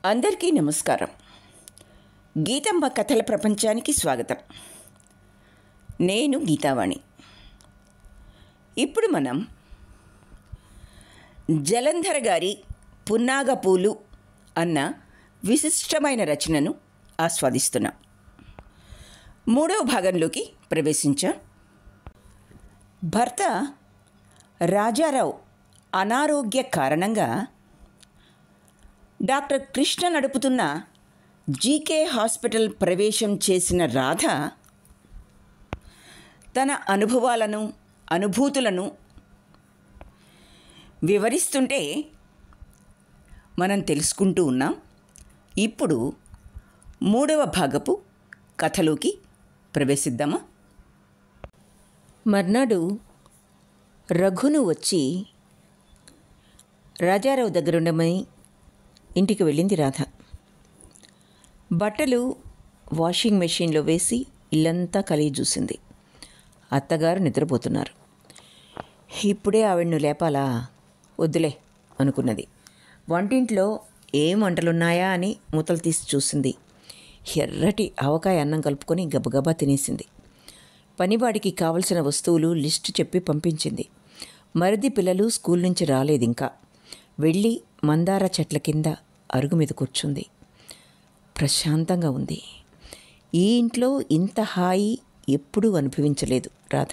అందరికీ నమస్కారం. గీతమ్మ కథల ప్రపంచానికి స్వాగతం. నేను గీతావాణి. ఇప్పుడు మనం జలంధర్ గారి పున్నాగ పూలు అన్న విశిష్టమైన రచనను ఆస్వాదిస్తున్నాం. మూడవ భాగంలోకి ప్రవేశించాం. భర్త రాజారావు అనారోగ్య కారణంగా డాక్టర్ కృష్ణ నడుపుతున్న జీకే హాస్పిటల్ ప్రవేశం చేసిన రాధ తన అనుభవాలను అనుభూతులను వివరిస్తుంటే మనం తెలుసుకుంటూ ఉన్నాం. ఇప్పుడు మూడవ భాగపు కథలోకి ప్రవేశిద్దామా. మర్నాడు రఘును వచ్చి రాజారావు దగ్గరుండమని ఇంటికి వెళ్ళింది రాధ. బట్టలు వాషింగ్ మెషిన్లో వేసి ఇల్లంతా కలిగి చూసింది. అత్తగారు నిద్రపోతున్నారు. ఇప్పుడే ఆవిడను లేపాలా, వద్దులే అనుకున్నది. వంటింట్లో ఏం వంటలున్నాయా అని మూతలు తీసి చూసింది. ఎర్రటి ఆవకాయ అన్నం కలుపుకొని గబగబా తినేసింది. పనివాడికి కావలసిన వస్తువులు లిస్టు చెప్పి పంపించింది. మరిది పిల్లలు స్కూల్ నుంచి రాలేదు ఇంకా. వెళ్ళి మందార చెట్ల కింద అరుగు మీద కూర్చుంది. ప్రశాంతంగా ఉంది. ఈ ఇంట్లో ఇంత హాయి ఎప్పుడూ అనుభవించలేదు రాధ.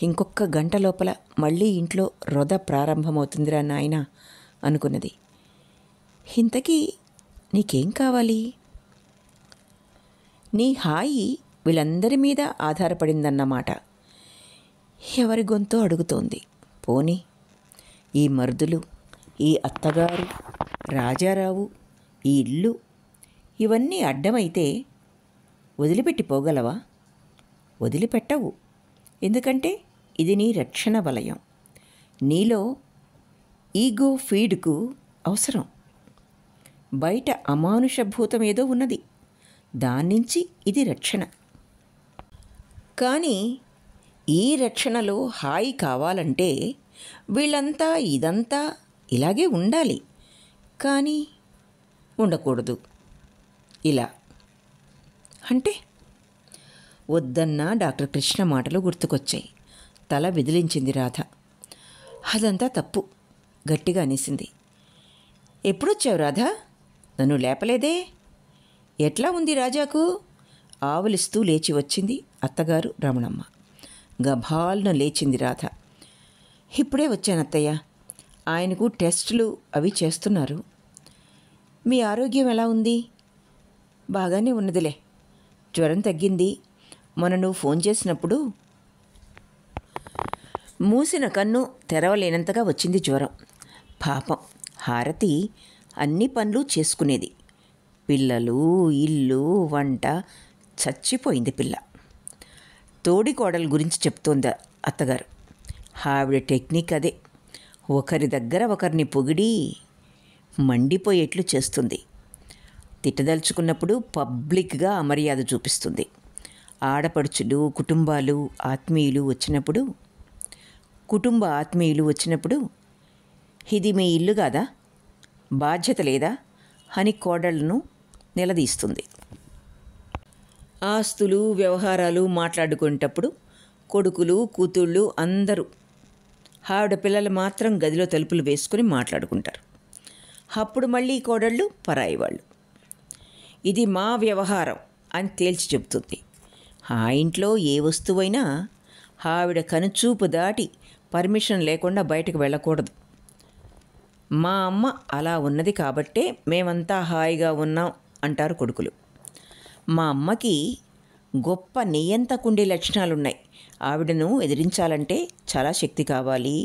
ఇంకొక గంట లోపల మళ్ళీ ఇంట్లో రొద ప్రారంభమవుతుందిరా నాయన అనుకున్నది. ఇంతకీ నీకేం కావాలి? నీ హాయి వీళ్ళందరి మీద ఆధారపడిందన్నమాట. ఎవరి గొంతో అడుగుతోంది. పోనీ ఈ మరుదులు, ఈ అత్తగారు, రాజారావు, ఈ ఇల్లు ఇవన్నీ అడ్డమైతే వదిలిపెట్టి పోగలవా? వదిలిపెట్టవు. ఎందుకంటే ఇది నీ రక్షణ వలయం. నీలో ఈగో ఫీడ్కు అవసరం. బయట అమానుషభూతం ఏదో ఉన్నది, దాన్నించి ఇది రక్షణ. కానీ ఈ రక్షణలో హాయి కావాలంటే వీళ్ళంతా ఇదంతా ఇలాగే ఉండాలి, కానీ ఉండకూడదు. ఇలా అంటే వద్దన్న డాక్టర్ కృష్ణ మాటలు గుర్తుకొచ్చాయి. తల విదిలించింది రాధ. అదంతా తప్పు గట్టిగా అనేసింది. ఎప్పుడొచ్చావు రాధ? నన్ను లేపలేదే? ఎట్లా ఉంది రాజాకు? ఆవులిస్తూ లేచి వచ్చింది అత్తగారు రమణమ్మ. గభాల్న లేచింది రాధ. ఇప్పుడే వచ్చానత్తయ్య. ఆయనకు టెస్టులు అవి చేస్తున్నారు. మీ ఆరోగ్యం ఎలా ఉంది? బాగానే ఉన్నదిలే. జ్వరం తగ్గింది. మొన్న నువ్వు ఫోన్ చేసినప్పుడు మూసిన కన్ను తెరవలేనంతగా వచ్చింది జ్వరం. పాపం హారతి అన్ని పనులు చేసుకునేది. పిల్లలు, ఇల్లు, వంట, చచ్చిపోయింది పిల్ల. తోడికోడల గురించి చెప్తోంది అత్తగారు. ఆవిడ టెక్నిక్ అదే. ఒకరి దగ్గర ఒకరిని పొగిడి మండిపోయేట్లు చేస్తుంది. తిట్టదలుచుకున్నప్పుడు పబ్లిక్గా అమర్యాద చూపిస్తుంది. ఆడపడుచులు, కుటుంబ ఆత్మీయులు వచ్చినప్పుడు ఇది మీ ఇల్లు కాదా, బాధ్యత లేదా అని కోడళ్లను నిలదీస్తుంది. ఆస్తులు, వ్యవహారాలు మాట్లాడుకునేటప్పుడు కొడుకులు, కూతుళ్ళు అందరూ, ఆవిడ పిల్లలు మాత్రం గదిలో తలుపులు వేసుకుని మాట్లాడుకుంటారు. అప్పుడు మళ్ళీ కోడళ్ళు పరాయి వాళ్ళు. ఇది మా వ్యవహారం అని తేల్చి చెబుతుంది. ఆ ఇంట్లో ఏ వస్తువైనా ఆవిడ కనుచూపు దాటి పర్మిషన్ లేకుండా బయటకు వెళ్ళకూడదు. మా అమ్మ అలా ఉన్నది కాబట్టే మేమంతా హాయిగా ఉన్నాం అంటారు కొడుకులు. మా అమ్మకి గొప్ప నియంతకుండే లక్షణాలున్నాయి. ఆవిడను ఎదిరించాలంటే చాలా శక్తి కావాలి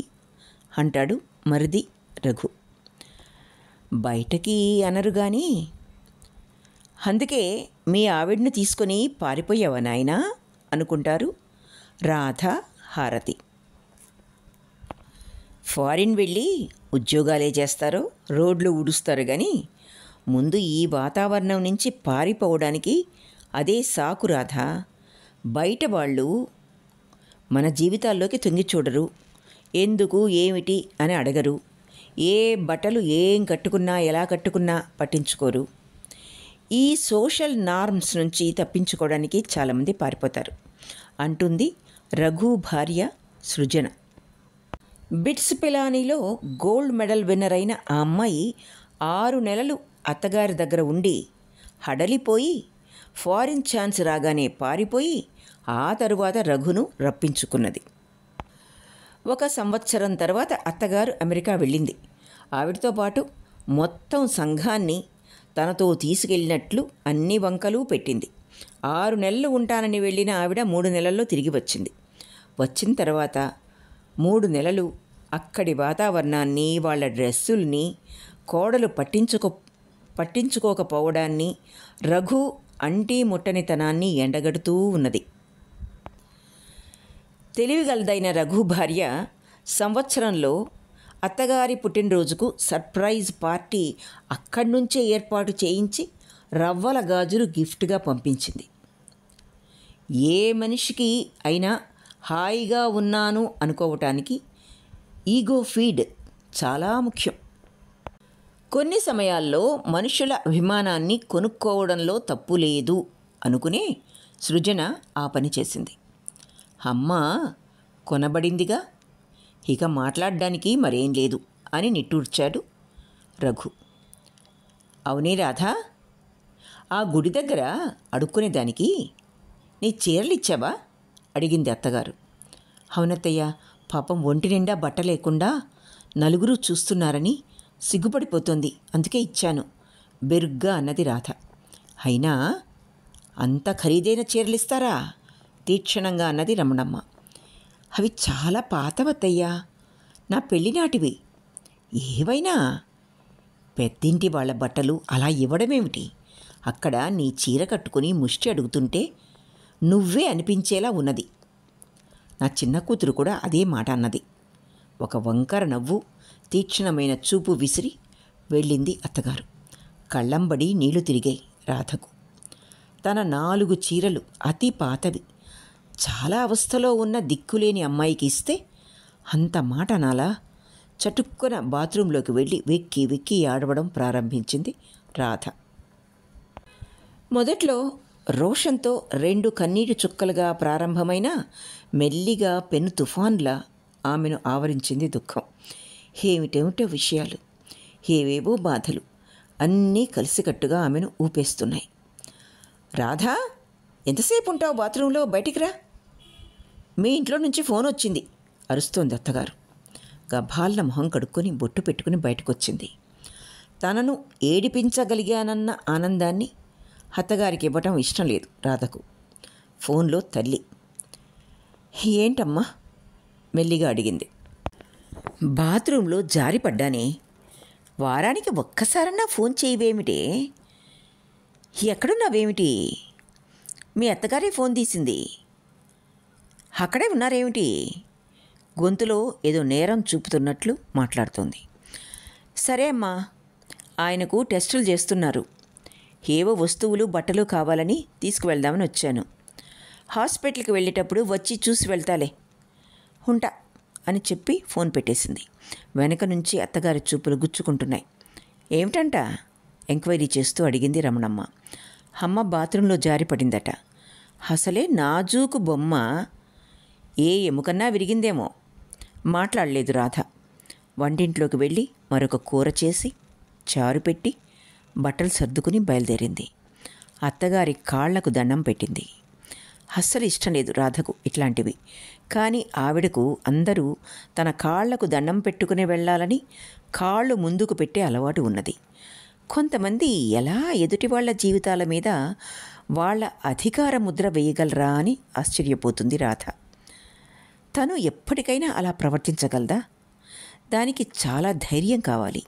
అంటాడు మరిది రఘు. బయటకి అనరు కానీ, అందుకే మీ ఆవిడను తీసుకొని పారిపోయావా నాయనా అనుకుంటారు రాధ, హారతి. ఫారిన్ వెళ్ళి ఉద్యోగాలే చేస్తారో, రోడ్లు ఊడుస్తారు కానీ ముందు ఈ వాతావరణం నుంచి పారిపోవడానికి అదే సాకు రాధ. బయట వాళ్ళు మన జీవితాల్లోకి తొంగి చూడరు. ఎందుకు ఏమిటి అని అడగరు. ఏ బట్టలు ఏం కట్టుకున్నా ఎలా కట్టుకున్నా పట్టించుకోరు. ఈ సోషల్ నార్మ్స్ నుంచి తప్పించుకోవడానికి చాలామంది పారిపోతారు అంటుంది రఘు భార్య సృజన. బిట్స్ పిలానీలో గోల్డ్ మెడల్ విన్నర్ అయిన ఆ అమ్మాయి 6 నెలలు అత్తగారి దగ్గర ఉండి హడలిపోయి ఫారిన్ ఛాన్స్ రాగానే పారిపోయి ఆ తరువాత రఘును రప్పించుకున్నది. 1 సంవత్సరం తర్వాత అత్తగారు అమెరికా వెళ్ళింది. ఆవిడతో పాటు మొత్తం సంఘాన్ని తనతో తీసుకెళ్ళినట్లు అన్ని వంకలు పెట్టింది. 6 నెలలు ఉంటానని వెళ్ళిన ఆవిడ 3 నెలల్లో తిరిగి వచ్చింది. వచ్చిన తర్వాత 3 నెలలు అక్కడి వాతావరణాన్ని, వాళ్ళ డ్రెస్సుల్ని కోడలు పట్టించుకోకపోవడాన్ని, రఘు అంటీ ముట్టనితనాన్ని ఎండగడుతూ ఉన్నది. తెలివిగలదైన రఘు భార్య సంవత్సరంలో అత్తగారి పుట్టినరోజుకు సర్ప్రైజ్ పార్టీ అక్కడి నుంచే ఏర్పాటు చేయించి రవ్వల గాజులు గిఫ్ట్గా పంపించింది. ఏ మనిషికి అయినా హాయిగా ఉన్నాను అనుకోవటానికి ఈగో ఫీడ్ చాలా ముఖ్యం. కొన్ని సమయాల్లో మనుషుల అభిమానాన్ని కొనుక్కోవడంలో తప్పు లేదు అనుకునే సృజన ఆ పని చేసింది. అమ్మ కొనబడిందిగా, ఇక మాట్లాడడానికి మరేం లేదు అని నిట్టూర్చాడు రఘు. అవునే రాధా, ఆ గుడి దగ్గర అడుక్కునేదానికి నీ చీరలు ఇచ్చావా అడిగింది అత్తగారు. అవునత్తయ్య, పాపం ఒంటి నిండా బట్ట లేకుండా నలుగురు చూస్తున్నారని సిగ్గుపడిపోతుంది, అందుకే ఇచ్చాను బెరుగ్గా అన్నది రాధ. అయినా అంత ఖరీదైన చీరలు ఇస్తారా తీక్షణంగా అన్నది రమణమ్మ. అవి చాలా పాతవత్తయ్యా, నా పెళ్ళినాటివి. ఏవైనా పెద్దింటి వాళ్ళ బట్టలు అలా ఇవ్వడమేమిటి? అక్కడ నీ చీర కట్టుకుని ముష్టి అడుగుతుంటే నువ్వే అనిపించేలా ఉన్నది. నా చిన్న కూతురు కూడా అదే మాట అన్నది. ఒక వంకర నవ్వు, తీక్షణమైన చూపు విసిరి వెళ్ళింది అత్తగారు. కళ్ళంబడి నీళ్లు తిరిగాయి రాధకు. తన 4 చీరలు అతి పాతవి, చాలా అవస్థలో ఉన్న దిక్కులేని అమ్మాయికి ఇస్తే అంత మాట అనాలా? చటుక్కున బాత్రూంలోకి వెళ్ళి వెక్కి వెక్కి ఆడవడం ప్రారంభించింది రాధ. మొదట్లో రోషంతో 2 కన్నీటి చుక్కలుగా ప్రారంభమైన మెల్లిగా పెను తుఫాన్లా ఆమెను ఆవరించింది దుఃఖం. ఏమిటేమిటో విషయాలు, ఏవేవో బాధలు అన్నీ కలిసికట్టుగా ఆమెను ఊపేస్తున్నాయి. రాధా, ఎంతసేపు ఉంటావు బాత్రూంలో? బయటికి రా, మీ ఇంట్లో నుంచి ఫోన్ వచ్చింది అరుస్తోంది అత్తగారు. గభాలన మొహం కడుక్కొని బొట్టు పెట్టుకుని బయటకొచ్చింది. తనను ఏడిపించగలిగానన్న ఆనందాన్ని అత్తగారికి ఇవ్వటం ఇష్టం లేదు రాధకు. ఫోన్లో తల్లి. ఏంటమ్మా మెల్లిగా అడిగింది. బాత్రూంలో జారిపడ్డానే, వారానికి ఒక్కసారన్నా ఫోన్ చేయవేమిటే? ఎక్కడున్నావేమిటి? మీ అత్తగారే ఫోన్ తీసింది. అక్కడే ఉన్నారేమిటి? గొంతులో ఏదో నేరం చూపుతున్నట్లు మాట్లాడుతోంది. సరే అమ్మా, ఆయనకు టెస్టులు చేస్తున్నారు. ఏవో వస్తువులు బట్టలు కావాలని తీసుకువెళ్దామని వచ్చాను. హాస్పిటల్కి వెళ్ళేటప్పుడు వచ్చి చూసి వెళ్తాలే, ఉంటా అని చెప్పి ఫోన్ పెట్టేసింది. వెనక నుంచి అత్తగారి చూపులు గుచ్చుకుంటున్నాయి. ఏమిటంట ఎంక్వైరీ చేస్తూ అడిగింది రమణమ్మ. అమ్మ బాత్రూంలో జారిపడిందట. అసలే నాజూకు బొమ్మ, ఏ ఎముకన్నా విరిగిందేమో. మాట్లాడలేదు రాధ. వంటింట్లోకి వెళ్ళి మరొక కూర చేసి చారు పెట్టి బట్టలు సర్దుకుని బయలుదేరింది. అత్తగారి కాళ్లకు దండం పెట్టింది. అస్సలు ఇష్టం లేదు రాధకు ఇట్లాంటివి. కానీ ఆవిడకు అందరూ తన కాళ్లకు దండం పెట్టుకుని వెళ్ళాలని కాళ్ళు ముందుకు పెట్టే అలవాటు ఉన్నది. కొంతమంది ఎలా ఎదుటి వాళ్ళ జీవితాల మీద వాళ్ళ అధికార ముద్ర వేయగలరా అని ఆశ్చర్యపోతుంది రాధ. తను ఎప్పటికైనా అలా ప్రవర్తించగలదా? దానికి చాలా ధైర్యం కావాలి.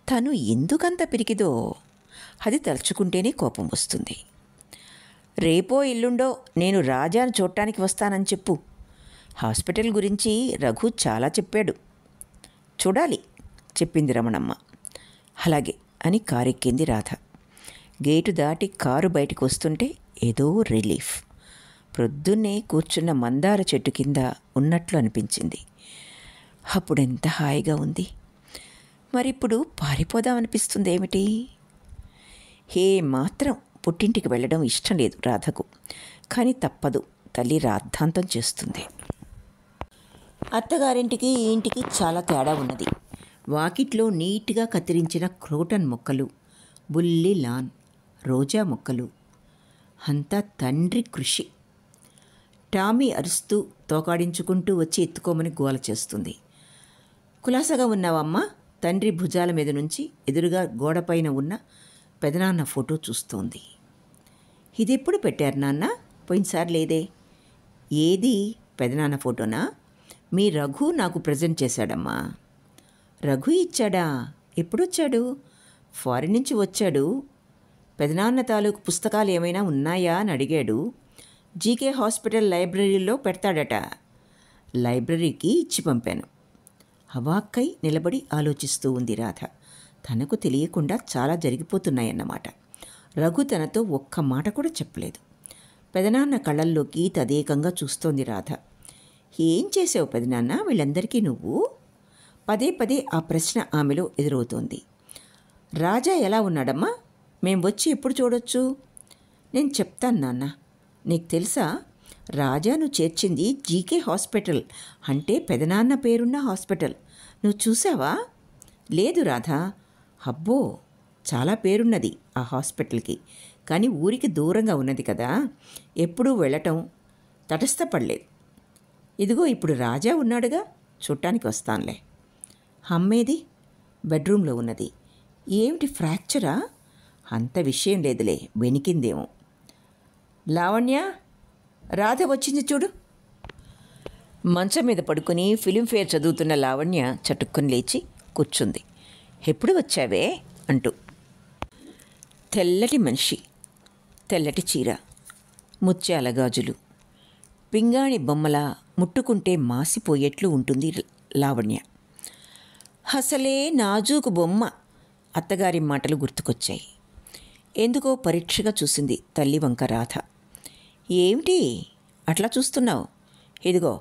తను ఎందుకంత పిరికిదో అది తలుచుకుంటేనే కోపం వస్తుంది. రేపో ఎల్లుండో నేను రాజాను చూడటానికి వస్తానని చెప్పు. హాస్పిటల్ గురించి రఘు చాలా చెప్పాడు, చూడాలి చెప్పింది రమణమ్మ. అలాగే అని కారెక్కింది రాధ. గేటు దాటి కారు బయటకు వస్తుంటే ఏదో రిలీఫ్. ప్రొద్దున్నే కూర్చున్న మందార చెట్టు కింద ఉన్నట్లు అనిపించింది. అప్పుడెంత హాయిగా ఉంది. మరిప్పుడు పారిపోదామనిపిస్తుంది ఏమిటి? మాత్రం పుట్టింటికి వెళ్ళడం ఇష్టం లేదు రాధకు. కానీ తప్పదు, తల్లి రాద్ధాంతం చేస్తుంది. అత్తగారింటికి ఈ ఇంటికి చాలా తేడా ఉన్నది. వాకిట్లో నీట్గా కత్తిరించిన క్రోటన్ మొక్కలు, బుల్లి లాన్, రోజా మొక్కలు, అంతా తండ్రి కృషి. టామీ అరుస్తూ తోకాడించుకుంటూ వచ్చి ఎత్తుకోమని గోల చేస్తుంది. కులాసగా ఉన్నావమ్మా? తండ్రి భుజాల మీద నుంచి ఎదురుగా గోడపైన ఉన్న పెదనాన్న ఫోటో చూస్తోంది. ఇదెప్పుడు పెట్టారు నాన్న? పోయినసారి లేదే. ఏది? పెదనాన్న ఫోటోనా? మీ రఘు నాకు ప్రజెంట్ చేశాడమ్మా. రఘు ఇచ్చాడా? ఎప్పుడొచ్చాడు? ఫారిన్ నుంచి వచ్చాడు. పెదనాన్న తాలూకు పుస్తకాలు ఏమైనా ఉన్నాయా అని అడిగాడు. జీకే హాస్పిటల్ లైబ్రరీలో పెడతాడట. లైబ్రరీకి ఇచ్చి పంపాను. అవాక్కై నిలబడి ఆలోచిస్తూ ఉంది రాధ. తనకు తెలియకుండా చాలా జరిగిపోతున్నాయన్నమాట. రఘు తనతో ఒక్క మాట కూడా చెప్పలేదు. పెదనాన్న కళ్ళల్లోకి తదేకంగా చూస్తోంది రాధ. ఏం చేసావు పెదనాన్న వీళ్ళందరికీ నువ్వు? పదే పదే ఆ ప్రశ్న ఆమెలో ఎదురవుతోంది. రాజా ఎలా ఉన్నాడమ్మా? మేం వచ్చి ఎప్పుడు చూడొచ్చు? నేను చెప్తాను నాన్న. నీకు తెలుసా, రాజాను చేర్చింది జీకే హాస్పిటల్, అంటే పెదనాన్న పేరున్న హాస్పిటల్. నువ్వు చూసావా? లేదు రాధా. అబ్బో, చాలా పేరున్నది ఆ హాస్పిటల్కి. కానీ ఊరికి దూరంగా ఉన్నది కదా, ఎప్పుడూ వెళ్ళటం తటస్థపడలేదు. ఇదిగో ఇప్పుడు రాజా ఉన్నాడుగా, చూడటానికి వస్తానులే. అమ్మేది? బెడ్రూమ్లో ఉన్నది. ఏమిటి, ఫ్రాక్చరా? అంత విషయం లేదులే, వెనికిందేమో. లావణ్య, రాధ వచ్చింది చూడు. మంచం మీద పడుకుని ఫిలింఫేర్ చదువుతున్న లావణ్య చటుక్కుని లేచి కూర్చుంది. ఎప్పుడు వచ్చావే అంటూ. తెల్లటి మనిషి, తెల్లటి చీర, ముత్యాల గాజులు, పింగాణి బొమ్మల ముట్టుకుంటే మాసిపోయేట్లు ఉంటుంది లావణ్య. అసలే నాజూకు బొమ్మ. అత్తగారి మాటలు గుర్తుకొచ్చాయి. ఎందుకో పరీక్షగా చూసింది తల్లి వంక రాధ. ఏమిటి అట్లా చూస్తున్నావు? ఇదిగో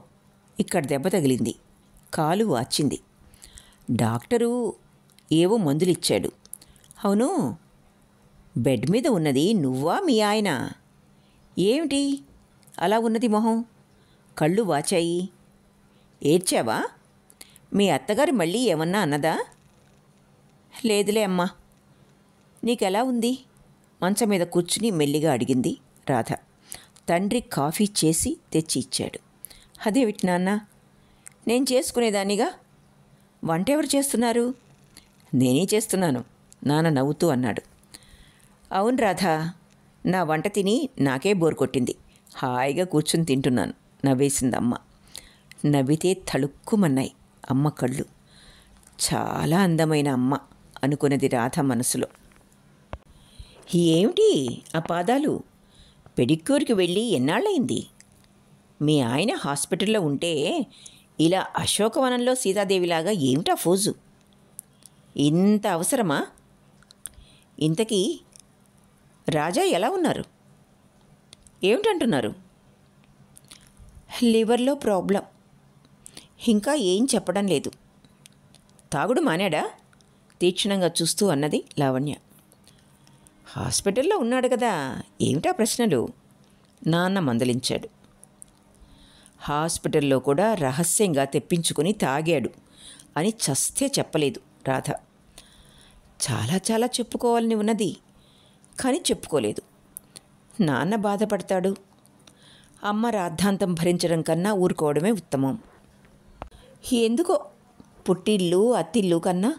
ఇక్కడ దెబ్బ తగిలింది, కాలు వాచింది. డాక్టరు ఏవో మందులిచ్చాడు. అవును, బెడ్ మీద ఉన్నది నువ్వా మీ ఆయన? ఏమిటి అలా ఉన్నది మొహం? కళ్ళు వాచాయి. ఏడ్చావా? మీ అత్తగారు మళ్ళీ ఏమన్నా అన్నదా? లేదులే అమ్మా. నీకెలా ఉంది? మంచం మీద కూర్చుని మెల్లిగా అడిగింది రాధ. తండ్రి కాఫీ చేసి తెచ్చి ఇచ్చాడు. అదేమిటి నాన్న? నేను చేసుకునేదానిగా. వంట ఎవరు చేస్తున్నారు? నేనే చేస్తున్నాను, నాన్న నవ్వుతూ అన్నాడు. అవును రాధా, నా వంట తిని నాకే బోర్ కొట్టింది. హాయిగా కూర్చుని తింటున్నాను, నవ్వేసిందమ్మ. నవ్వితే తళుక్కుమన్నాయి అమ్మ కళ్ళు. చాలా అందమైన అమ్మ అనుకున్నది రాధ మనసులో. ఏమిటి ఆ పాదాలు? పెడిక్యూర్కి వెళ్ళి ఎన్నాళ్ళయింది? మీ ఆయన హాస్పిటల్లో ఉంటే ఇలా అశోకవనంలో సీతాదేవిలాగా ఏమిటా ఫోజు? ఇంత అవసరమా? ఇంతకీ రాజా ఎలా ఉన్నారు? ఏమిటంటున్నారు? లివర్లో ప్రాబ్లం. ఇంకా ఏం చెప్పడం లేదు. తాగుడు మానాడా? తీక్షణంగా చూస్తూ అన్నది లావణ్య. హాస్పిటల్లో ఉన్నాడు కదా, ఏమిటా ప్రశ్నలు? నాన్న మందలించాడు. హాస్పిటల్లో కూడా రహస్యంగా తెప్పించుకుని తాగాడు అని చస్తే చెప్పలేదు రాధ. చాలా చాలా చెప్పుకోవాలని ఉన్నది, కానీ చెప్పుకోలేదు. నాన్న బాధపడతాడు. అమ్మ రాద్ధాంతం భరించడం కన్నా ఊరుకోవడమే ఉత్తమం. ఎందుకో పుట్టిల్లు అత్తిల్లు కన్నా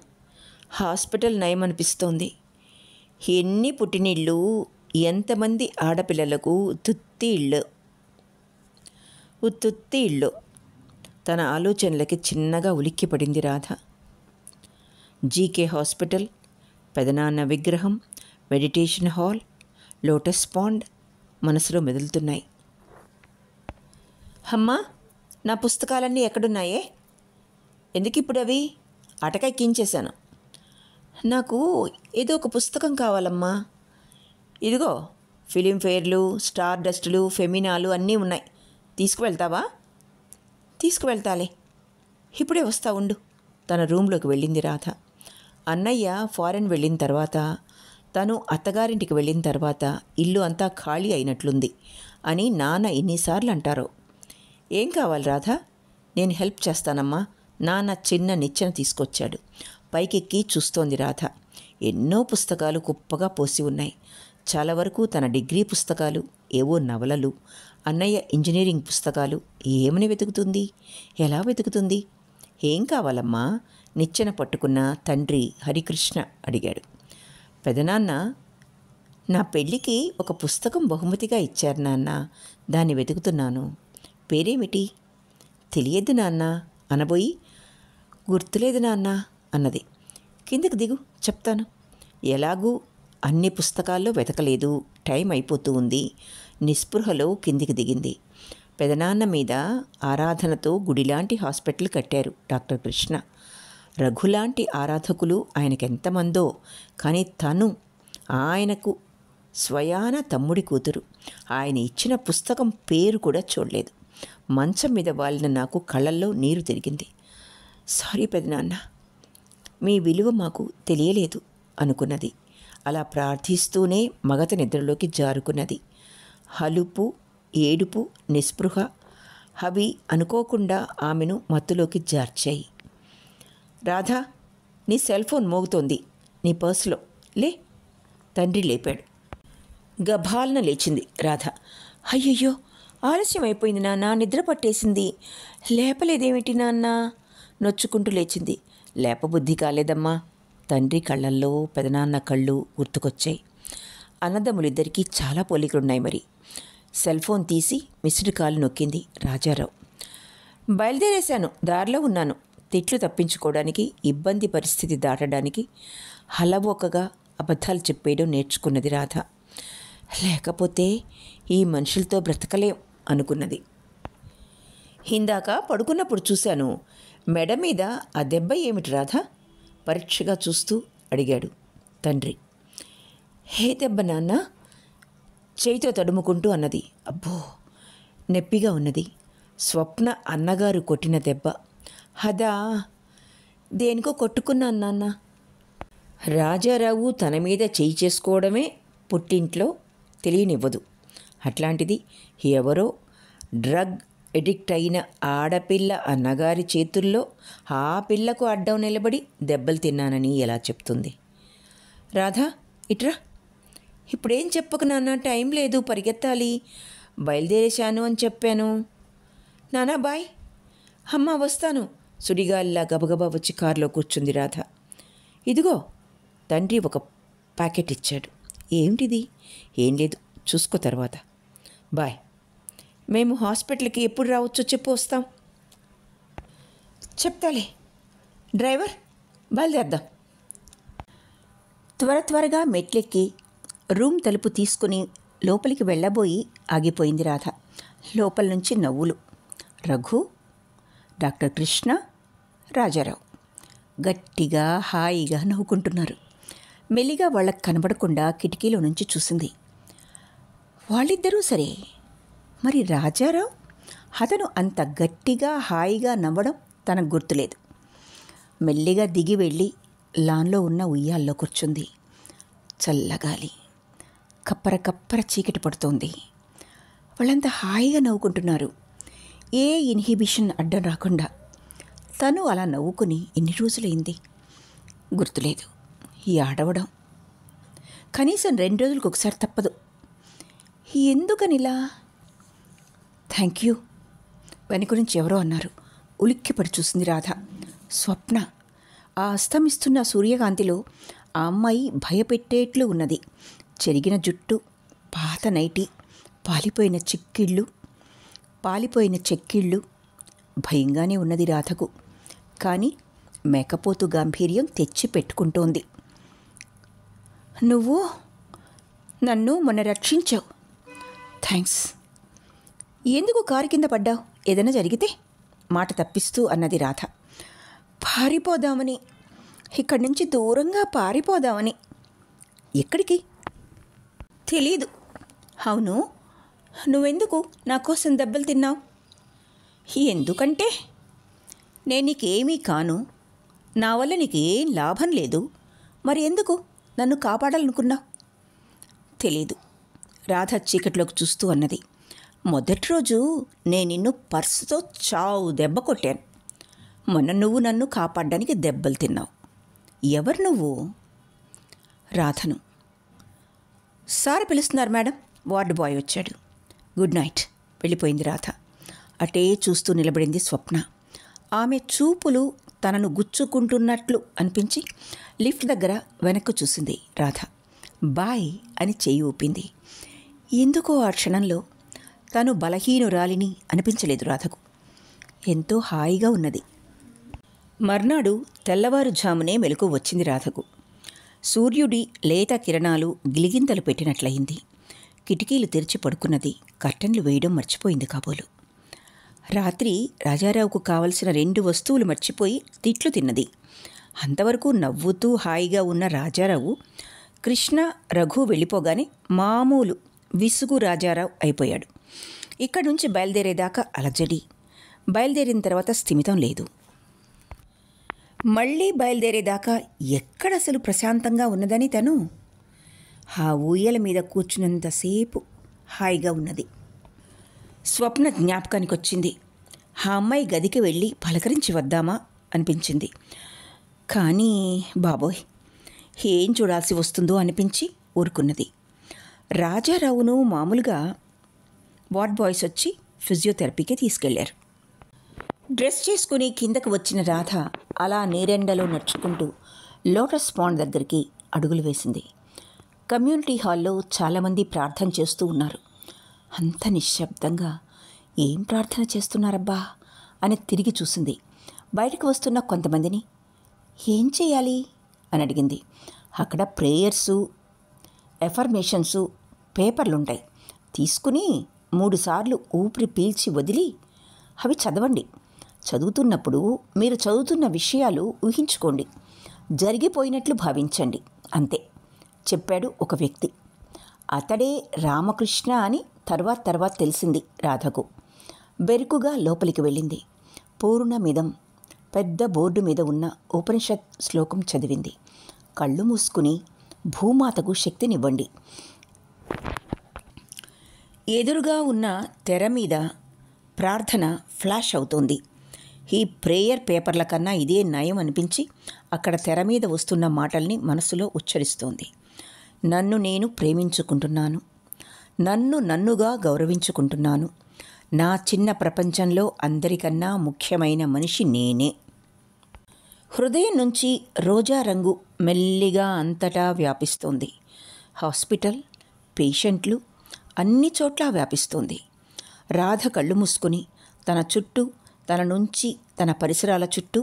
హాస్పిటల్ నయమనిపిస్తోంది. ఎన్ని పుట్టినిళ్ళు, ఎంతమంది ఆడపిల్లలకు ఉత్తుత్తి ఇళ్ళు. తన ఆలోచనలకి చిన్నగా ఉలిక్కిపడింది రాధ. జీకే హాస్పిటల్, పెదనాన్న విగ్రహం, మెడిటేషన్ హాల్, లోటస్ పాండ్ మనసులో మెదులుతున్నాయి. అమ్మా, నా పుస్తకాలన్నీ ఎక్కడున్నాయే? ఎందుకు ఇప్పుడు అవి? అటకెక్కించేశాను. నాకు ఏదో ఒక పుస్తకం కావాలమ్మా. ఇదిగో ఫిలింఫేర్లు, స్టార్ డస్టులు, ఫెమినాలు అన్నీ ఉన్నాయి. తీసుకువెళ్తావా? తీసుకువెళ్తాలే, ఇప్పుడే వస్తా ఉండు. తన రూంలోకి వెళ్ళింది రాధ. అన్నయ్య ఫారెన్ వెళ్ళిన తర్వాత, తను అత్తగారింటికి వెళ్ళిన తర్వాత ఇల్లు అంతా ఖాళీ అయినట్లుంది అని నాన్న ఎన్నిసార్లు అంటారో. ఏం కావాలి రాధా? నేను హెల్ప్ చేస్తానమ్మా. నాన్న చిన్న నిచ్చెన తీసుకొచ్చాడు. పైకెక్కి చూస్తోంది రాధ. ఎన్నో పుస్తకాలు కుప్పగా పోసి ఉన్నాయి. చాలా వరకు తన డిగ్రీ పుస్తకాలు, ఏవో నవలలు, అన్నయ్య ఇంజనీరింగ్ పుస్తకాలు. ఏమని వెతుకుతుంది? ఎలా వెతుకుతుంది? ఏం కావాలమ్మా? నిచ్చెన పట్టుకున్న తండ్రి హరికృష్ణ అడిగాడు. పెదనాన్న, నా పెళ్ళికి ఒక పుస్తకం బహుమతిగా ఇచ్చారు నాన్న. దాన్ని వెతుకుతున్నాను. పేరేమిటి? తెలియదు నాన్న అనబోయి, గుర్తులేదు నాన్న అన్నది. కిందకి దిగు, చెప్తాను. ఎలాగూ అన్ని పుస్తకాల్లో వెతకలేదు, టైం అయిపోతూ ఉంది. నిస్పృహలో కిందికి దిగింది. పెదనాన్న మీద ఆరాధనతో గుడిలాంటి హాస్పిటల్ కట్టారు డాక్టర్ కృష్ణ. రఘులాంటి ఆరాధకులు ఆయనకెంతమందో, కానీ తను ఆయనకు స్వయాన తమ్ముడి కూతురు. ఆయన ఇచ్చిన పుస్తకం పేరు కూడా చూడలేదు. మంచం మీద వాలిన నాకు కళ్ళల్లో నీరు తిరిగింది. సారీ పెదనాన్న, మీ విలువ మాకు తెలియలేదు అనుకున్నది. అలా ప్రార్థిస్తూనే మగత నిద్రలోకి జారుకున్నది. హలుపు, ఏడుపు, నిస్పృహ అవి అనుకోకుండా ఆమెను మత్తులోకి జార్చాయి. రాధా, నీ సెల్ ఫోన్ మోగుతోంది, నీ పర్సులో. లే. తండ్రి లేపాడు. గభాలన లేచింది రాధ. అయ్యయ్యో, ఆలస్యం అయిపోయింది నాన్న, నిద్ర పట్టేసింది. లేపలేదేమిటి నాన్న? నొచ్చుకుంటూ లేచింది. లేపబుద్ధి కాలేదమ్మా. తండ్రి కళ్ళల్లో పెదనాన్న కళ్ళు గుర్తుకొచ్చాయి. అన్నదమ్ములిద్దరికీ చాలా పోలికలున్నాయి మరి. సెల్ ఫోన్ తీసి మిస్డ్ కాల్ నొక్కింది రాజారావు. బయలుదేరేశాను, దారిలో ఉన్నాను. తిట్లు తప్పించుకోవడానికి, ఇబ్బంది పరిస్థితి దాటడానికి హలవోకగా అబద్ధాలు చెప్పేయడం నేర్చుకున్నది రాధ. లేకపోతే ఈ మనుషులతో బ్రతకలేం అనుకున్నది. ఇందాక పడుకున్నప్పుడు చూశాను. మెడ మీద ఆ దెబ్బ ఏమిటి రాధ? పరీక్షగా చూస్తూ అడిగాడు తండ్రి. హే దెబ్బ నాన్న? చేయితో తడుముకుంటూ అన్నది. అబ్బో, నొప్పిగా ఉన్నది. స్వప్న అన్నగారు కొట్టిన దెబ్బ. అదా? దేనికో కొట్టుకున్నాను నాన్న. రాజారావు తన మీద చేయి చేసుకోవడమే పుట్టింట్లో తెలియనివ్వదు. అట్లాంటిది ఎవరో డ్రగ్ ఎడిక్ట్ అయిన ఆడపిల్ల అన్నగారి చేతుల్లో ఆ పిల్లకు అడ్డం నిలబడి దెబ్బలు తిన్నానని ఎలా చెప్తుంది? రాధా, ఇట్రా. ఇప్పుడేం చెప్పకు నాన్న, టైం లేదు, పరిగెత్తాలి. బయలుదేరేశాను అని చెప్పాను. నానా బాయ్. అమ్మ వస్తాను. సుడిగాలిలా గబగబా వచ్చి కారులో కూర్చుంది రాధ. ఇదిగో, తండ్రి ఒక ప్యాకెట్ ఇచ్చాడు. ఏమిటిది? ఏం లేదు, చూసుకో తర్వాత. బాయ్. మేము హాస్పిటల్కి ఎప్పుడు రావచ్చో చెప్పు, వస్తాం. చెప్తాలే. డ్రైవర్, బయలుదేరదాం. త్వరగా మెట్లెక్కి రూమ్ తలుపు తీసుకుని లోపలికి వెళ్ళబోయి ఆగిపోయింది రాధ. లోపల నుంచి నవ్వులు. రఘు, డాక్టర్ కృష్ణ, రాజారావు గట్టిగా హాయిగా నవ్వుకుంటున్నారు. మెల్లిగా వాళ్ళకు కనబడకుండా కిటికీలో నుంచి చూసింది. వాళ్ళిద్దరూ సరే, మరి రాజారావు? అతను అంత గట్టిగా హాయిగా నవ్వడం తనకు గుర్తులేదు. మెల్లిగా దిగి వెళ్ళి లాన్లో ఉన్న ఉయ్యాల్లో కూర్చుంది. చల్లగాలి, కప్పర చీకటి పడుతోంది. వాళ్ళంతా హాయిగా నవ్వుకుంటున్నారు. ఏ ఇన్హిబిషన్ అడ్డం రాకుండా. తను అలా నవ్వుకుని ఎన్ని రోజులైంది గుర్తులేదు. ఈ ఆడవడం కనీసం 2 రోజులకు ఒకసారి తప్పదు. ఎందుకనిలా? థ్యాంక్ యూ వెనుక నుంచి ఎవరో అన్నారు. ఉలిక్కిపడి చూసింది రాధ. స్వప్న. ఆ అస్తమిస్తున్న సూర్యకాంతిలో ఆ అమ్మాయి భయపెట్టేట్లు ఉన్నది. చెరిగిన జుట్టు, పాత నైటి, పాలిపోయిన చెక్కిళ్ళు. భయంగానే ఉన్నది రాధకు. కానీ మేకపోతు గాంభీర్యం తెచ్చి పెట్టుకుంటోంది. నువ్వు నన్ను మొన్న రక్షించావు. థ్యాంక్స్. ఎందుకు కారు కింద పడ్డావు? ఏదైనా జరిగితే? మాట తప్పిస్తూ అన్నది రాధ. పారిపోదామని, ఇక్కడి నుంచి దూరంగా పారిపోదామని. ఎక్కడికి? తెలీదు. అవును, నువ్వెందుకు నా కోసం దెబ్బలు తిన్నావు? ఎందుకంటే నేను నీకేమీ కాను. నా వల్ల నీకేం లాభం లేదు. మరి ఎందుకు నన్ను కాపాడాలనుకున్నావు? తెలీదు. రాధ చీకట్లోకి చూస్తూ అన్నది. మొదటి రోజు నేను నిన్ను పర్సుతో చావు దెబ్బ కొట్టాను. మొన్న నువ్వు నన్ను కాపాడడానికి దెబ్బలు తిన్నావు. ఎవరు నువ్వు? రాధను. సార్ పిలుస్తున్నారు మేడం. వార్డు బాయ్ వచ్చాడు. Good night. వెళ్ళిపోయింది రాధ. అటే చూస్తూ నిలబడింది స్వప్న. ఆమె చూపులు తనను గుచ్చుకుంటున్నట్లు అనిపించి లిఫ్ట్ దగ్గర వెనక్కు చూసింది రాధ. బాయ్ అని చెయ్యి ఊపింది. ఎందుకో ఆ క్షణంలో తను బలహీనురాలిని అనిపించలేదు రాధకు. ఎంతో హాయిగా ఉన్నది. మర్నాడు తెల్లవారుజామునే మెలకు వచ్చింది రాధకు. సూర్యుడి లేత కిరణాలు గిలిగింతలు పెట్టినట్లయింది. కిటికీలు తెరిచి పడుకున్నది. కర్టన్లు వేయడం మర్చిపోయింది కాబోలు. రాత్రి రాజారావుకు కావలసిన 2 వస్తువులు మర్చిపోయి తిట్లు తిన్నది. అంతవరకు నవ్వుతూ హాయిగా ఉన్న రాజారావు కృష్ణ, రఘు వెళ్ళిపోగానే మామూలు విసుగు రాజారావు అయిపోయాడు. ఇక్కడి నుంచి బయలుదేరేదాకా అలజడి. బయలుదేరిన తర్వాత స్థిమితం లేదు. మళ్ళీ బయలుదేరేదాకా ఎక్కడసలు ప్రశాంతంగా ఉన్నదని తను ఆ ఊయల మీద కూర్చున్నంతసేపు హాయిగా ఉన్నది. స్వప్న జ్ఞాపకానికి వచ్చింది. ఆ అమ్మాయి గదికి వెళ్ళి పలకరించి వద్దామా అనిపించింది. కానీ బాబోయ్, ఏం చూడాల్సి వస్తుందో అనిపించి ఊరుకున్నది. రాజారావును మామూలుగా వార్డ్ బాయ్స్ వచ్చి ఫిజియోథెరపీకి తీసుకెళ్లారు. డ్రెస్ చేసుకుని కిందకు వచ్చిన రాధ అలా నీరెండలో నడుచుకుంటూ లోటస్ పాండ్ దగ్గరికి అడుగులు వేసింది. కమ్యూనిటీ హాల్లో చాలామంది ప్రార్థన చేస్తూ ఉన్నారు. అంత నిశ్శబ్దంగా ఏం ప్రార్థన చేస్తున్నారబ్బా అని తిరిగి చూసింది. బయటకు వస్తున్న కొంతమందిని ఏం చేయాలి అని అడిగింది. అక్కడ ప్రేయర్సు, ఎఫర్మేషన్సు పేపర్లుంటాయి. తీసుకుని 3 సార్లు ఊపిరి పీల్చి వదిలి అవి చదవండి. చదువుతున్నప్పుడు మీరు చదువుతున్న విషయాలు ఊహించుకోండి, జరిగిపోయినట్లు భావించండి, అంతే చెప్పాడు ఒక వ్యక్తి. అతడే రామకృష్ణ అని తర్వాత తెలిసింది రాధకు. బెరుకుగా లోపలికి వెళ్ళింది. పూర్ణమిదం పెద్ద బోర్డు మీద ఉన్న ఉపనిషత్ శ్లోకం చదివింది. కళ్ళు మూసుకుని భూమాతకు శక్తినివ్వండి. ఎదురుగా ఉన్న తెర మీద ప్రార్థన ఫ్లాష్ అవుతోంది. ఈ ప్రేయర్ పేపర్ల కన్నా ఇదే నయం అనిపించి అక్కడ తెర మీద వస్తున్న మాటల్ని మనసులో ఉచ్చరిస్తోంది. నన్ను నేను ప్రేమించుకుంటున్నాను. నన్నుగా గౌరవించుకుంటున్నాను. నా చిన్న ప్రపంచంలో అందరికన్నా ముఖ్యమైన మనిషి నేనే. హృదయం నుంచి రోజా రంగు మెల్లిగా అంతటా వ్యాపిస్తోంది. హాస్పిటల్, పేషెంట్లు అన్ని చోట్ల వ్యాపిస్తోంది. రాధ కళ్ళు మూసుకుని తన చుట్టూ, తన నుంచి తన పరిసరాల చుట్టూ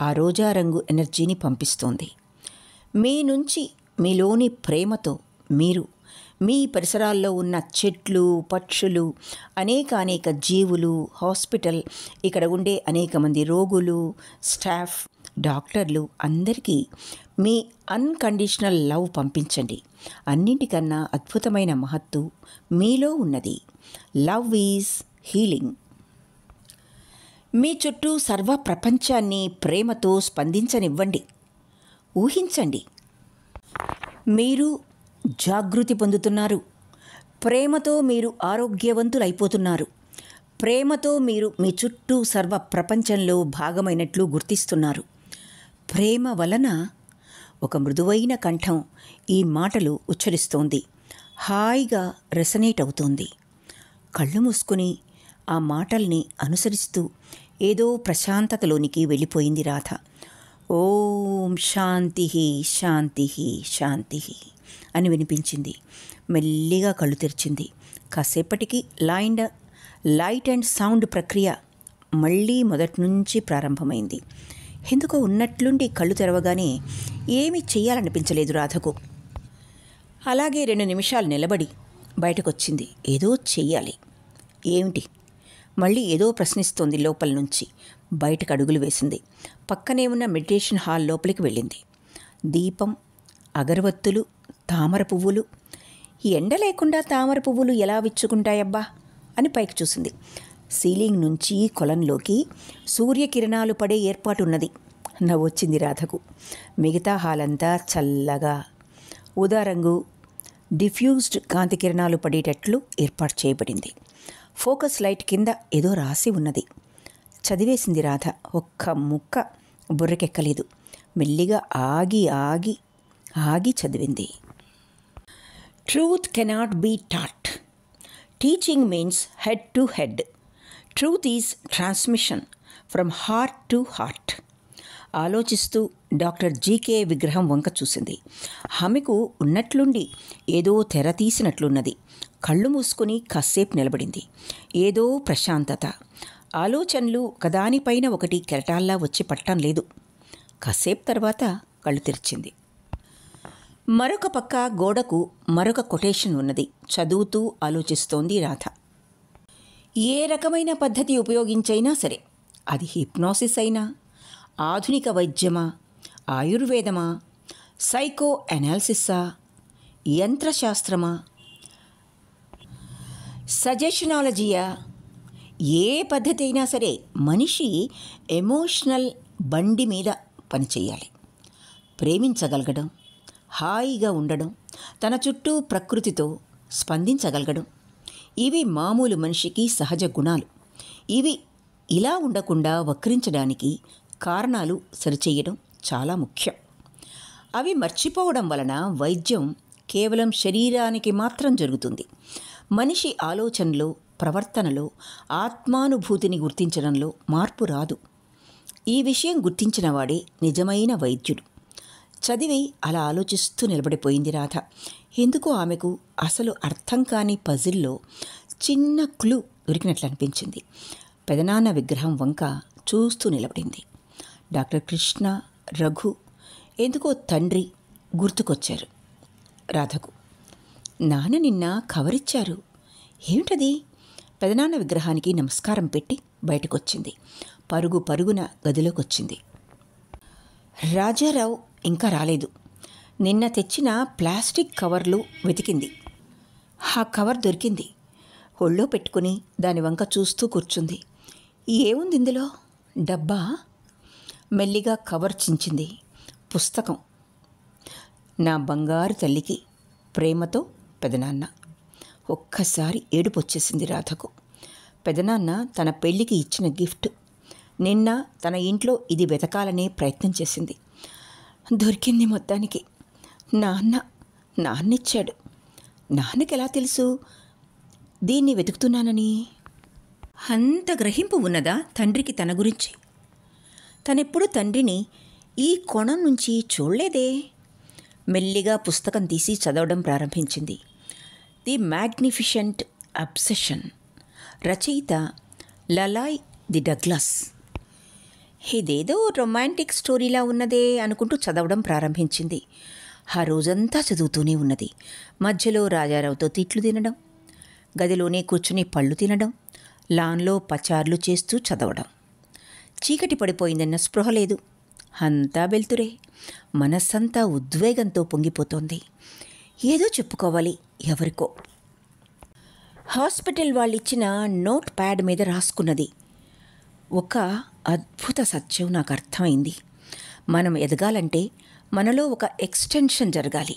ఆ రోజా రంగు ఎనర్జీని పంపిస్తోంది. మీ నుంచి, మీలోని ప్రేమతో మీరు మీ పరిసరాల్లో ఉన్న చెట్లు, పక్షులు, అనేక జీవులు, హాస్పిటల్, ఇక్కడ ఉండే అనేక మంది రోగులు, స్టాఫ్, డాక్టర్లు అందరికీ మీ అన్కండిషనల్ లవ్ పంపించండి. అన్నింటికన్నా అద్భుతమైన మహత్తు మీలో ఉన్నది. Love is healing. మీ చుట్టూ సర్వ ప్రపంచాన్ని ప్రేమతో స్పందించనివ్వండి. ఊహించండి, మీరు జాగృతి పొందుతున్నారు. ప్రేమతో మీరు ఆరోగ్యవంతులైపోతున్నారు. ప్రేమతో మీరు మీ చుట్టూ సర్వ ప్రపంచంలో భాగమైనట్లు గుర్తిస్తున్నారు. ప్రేమ వలన ఒక మృదువైన కంఠం ఈ మాటలు ఉచ్చరిస్తోంది. హాయిగా రెసనేట్ అవుతోంది. కళ్ళు మూసుకుని ఆ మాటల్ని అనుసరిస్తూ ఏదో ప్రశాంతతలోనికి వెళ్ళిపోయింది రాధ. ఓం శాంతి శాంతి శాంతి అని వినిపించింది. మెల్లిగా కళ్ళు తెరిచింది. కాసేపటికి లైట్ అండ్ సౌండ్ ప్రక్రియ మళ్ళీ మొదటి నుంచి ప్రారంభమైంది. ఎందుకో ఉన్నట్లుండి కళ్ళు తెరవగానే ఏమీ చెయ్యాలనిపించలేదు రాధకు. అలాగే 2 నిమిషాలు నిలబడి బయటకొచ్చింది. ఏదో చెయ్యాలి. ఏమిటి? మళ్ళీ ఏదో ప్రశ్నిస్తోంది లోపల నుంచి. బయటకు అడుగులు వేసింది. పక్కనే ఉన్న మెడిటేషన్ హాల్ లోపలికి వెళ్ళింది. దీపం, అగరవత్తులు, తామర పువ్వులు. ఎండ లేకుండా తామర పువ్వులు ఎలా విచ్చుకుంటాయబ్బా అని పైకి చూసింది. సీలింగ్ నుంచి కొలంలోకి సూర్యకిరణాలు పడే ఏర్పాటున్నది. నవ్వొచ్చింది రాధకు. మిగతా హాలంతా చల్లగా ఊదా రంగు డిఫ్యూజ్డ్ కాంతి కిరణాలు పడేటట్లు ఏర్పాటు చేయబడింది. ఫోకస్ లైట్ కింద ఏదో రాసి ఉన్నది. చదివేసింది రాధ. ఒక్క ముక్క బుర్రకెక్కలేదు. మెల్లిగా ఆగి ఆగి ఆగి చదివింది. Truth cannot be taught. Teaching means head to head. Truth is transmission from heart to heart. ఆలోచిస్తూ డాక్టర్ జీకే విగ్రహం వంక చూసింది. ఆమెకు ఉన్నట్లుండి ఏదో తెర తీసినట్లున్నది. కళ్ళు మూసుకుని కాసేపు నిలబడింది. ఏదో ప్రశాంతత. ఆలోచనలు ఒకదానిపైన ఒకటి కెరటాల్లా వచ్చి పట్టం లేదు. కాసేపు తర్వాత కళ్ళు తెరిచింది. మరొక పక్క గోడకు మరొక కొటేషన్ ఉన్నది. చదువుతూ ఆలోచిస్తోంది రాధ. ఏ రకమైన పద్ధతి ఉపయోగించైనా సరే, అది హిప్నాసిస్ అయినా, ఆధునిక వైద్యమా, ఆయుర్వేదమా, సైకో అనాలిసిస్సా, యంత్రశాస్త్రమా, సజెషనాలజీయా, ఏ పద్ధతి అయినా సరే మనిషి ఎమోషనల్ బండి మీద పనిచేయాలి. ప్రేమించగలగడం, హాయిగా ఉండడం, తన చుట్టూ ప్రకృతితో స్పందించగలగడం, ఇవి మామూలు మనిషికి సహజ గుణాలు. ఇవి ఇలా ఉండకుండా వక్రించడానికి కారణాలు సరిచేయడం చాలా ముఖ్యం. అవి మర్చిపోవడం వలన వైద్యం కేవలం శరీరానికి మాత్రం జరుగుతుంది. మనిషి ఆలోచనలో, ప్రవర్తనలో, ఆత్మానుభూతిని గుర్తించడంలో మార్పు రాదు. ఈ విషయం గుర్తించిన వాడే నిజమైన వైద్యుడు. చదివి అలా ఆలోచిస్తూ నిలబడిపోయింది రాధ. ఎందుకో ఆమెకు అసలు అర్థం కాని పజిల్లో చిన్న క్లూ దొరికినట్లు అనిపించింది. పెదనాన్న విగ్రహం వంక చూస్తూ నిలబడింది. డాక్టర్ కృష్ణ, రఘు, ఎందుకో తండ్రి గుర్తుకొచ్చారు రాధకు. నాన్న నిన్న కవరిచ్చారు. ఏమిటది? పెదనాన్న విగ్రహానికి నమస్కారం పెట్టి బయటకొచ్చింది. పరుగు పరుగున గదిలోకొచ్చింది. రాజారావు ఇంకా రాలేదు. నిన్న తెచ్చిన ప్లాస్టిక్ కవర్లు వెతికింది. ఆ కవర్ దొరికింది. ఒళ్ళో పెట్టుకుని దాని వంక చూస్తూ కూర్చుంది. ఏముంది ఇందులో? డబ్బా? మెల్లిగా కవర్ చించింది. పుస్తకం. నా బంగారు తల్లికి ప్రేమతో పెదనాన్న. ఒక్కసారి ఏడుపు వచ్చేసింది రాధకు. పెదనాన్న తన పెళ్ళికి ఇచ్చిన గిఫ్ట్. నిన్న తన ఇంట్లో ఇది వెతకాలనే ప్రయత్నం చేసింది. దొరికింది మొత్తానికి. నాన్నిచ్చాడు. నాన్నకి ఎలా తెలుసు దీన్ని వెతుకుతున్నానని? అంత గ్రహింపు ఉన్నదా తండ్రికి తన గురించి? తనెప్పుడు తండ్రిని ఈ కోణం నుంచి చూడలేదే. మెల్లిగా పుస్తకం తీసి చదవడం ప్రారంభించింది. ది మ్యాగ్నిఫిషెంట్ అబ్సెషన్, రచయిత లలాయ్ ది డగ్లాస్. ఇదేదో రొమాంటిక్ స్టోరీలా ఉన్నదే అనుకుంటూ చదవడం ప్రారంభించింది. ఆ రోజంతా చదువుతూనే ఉన్నది. మధ్యలో రాజారావుతో తిట్లు తినడం, గదిలోనే కూర్చుని పళ్ళు తినడం, లాన్లో పచార్లు చేస్తూ చదవడం. చీకటి పడిపోయిందన్న స్పృహ లేదు. అంతా వెళ్తురే. మనస్సంతా ఉద్వేగంతో పొంగిపోతోంది. ఏదో చెప్పుకోవాలి ఎవరికో. హాస్పిటల్ వాళ్ళిచ్చిన నోట్ ప్యాడ్ మీద రాసుకున్నది. ఒక అద్భుత సత్యం నాకు అర్థమైంది. మనం ఎదగాలంటే మనలో ఒక ఎక్స్టెన్షన్ జరగాలి.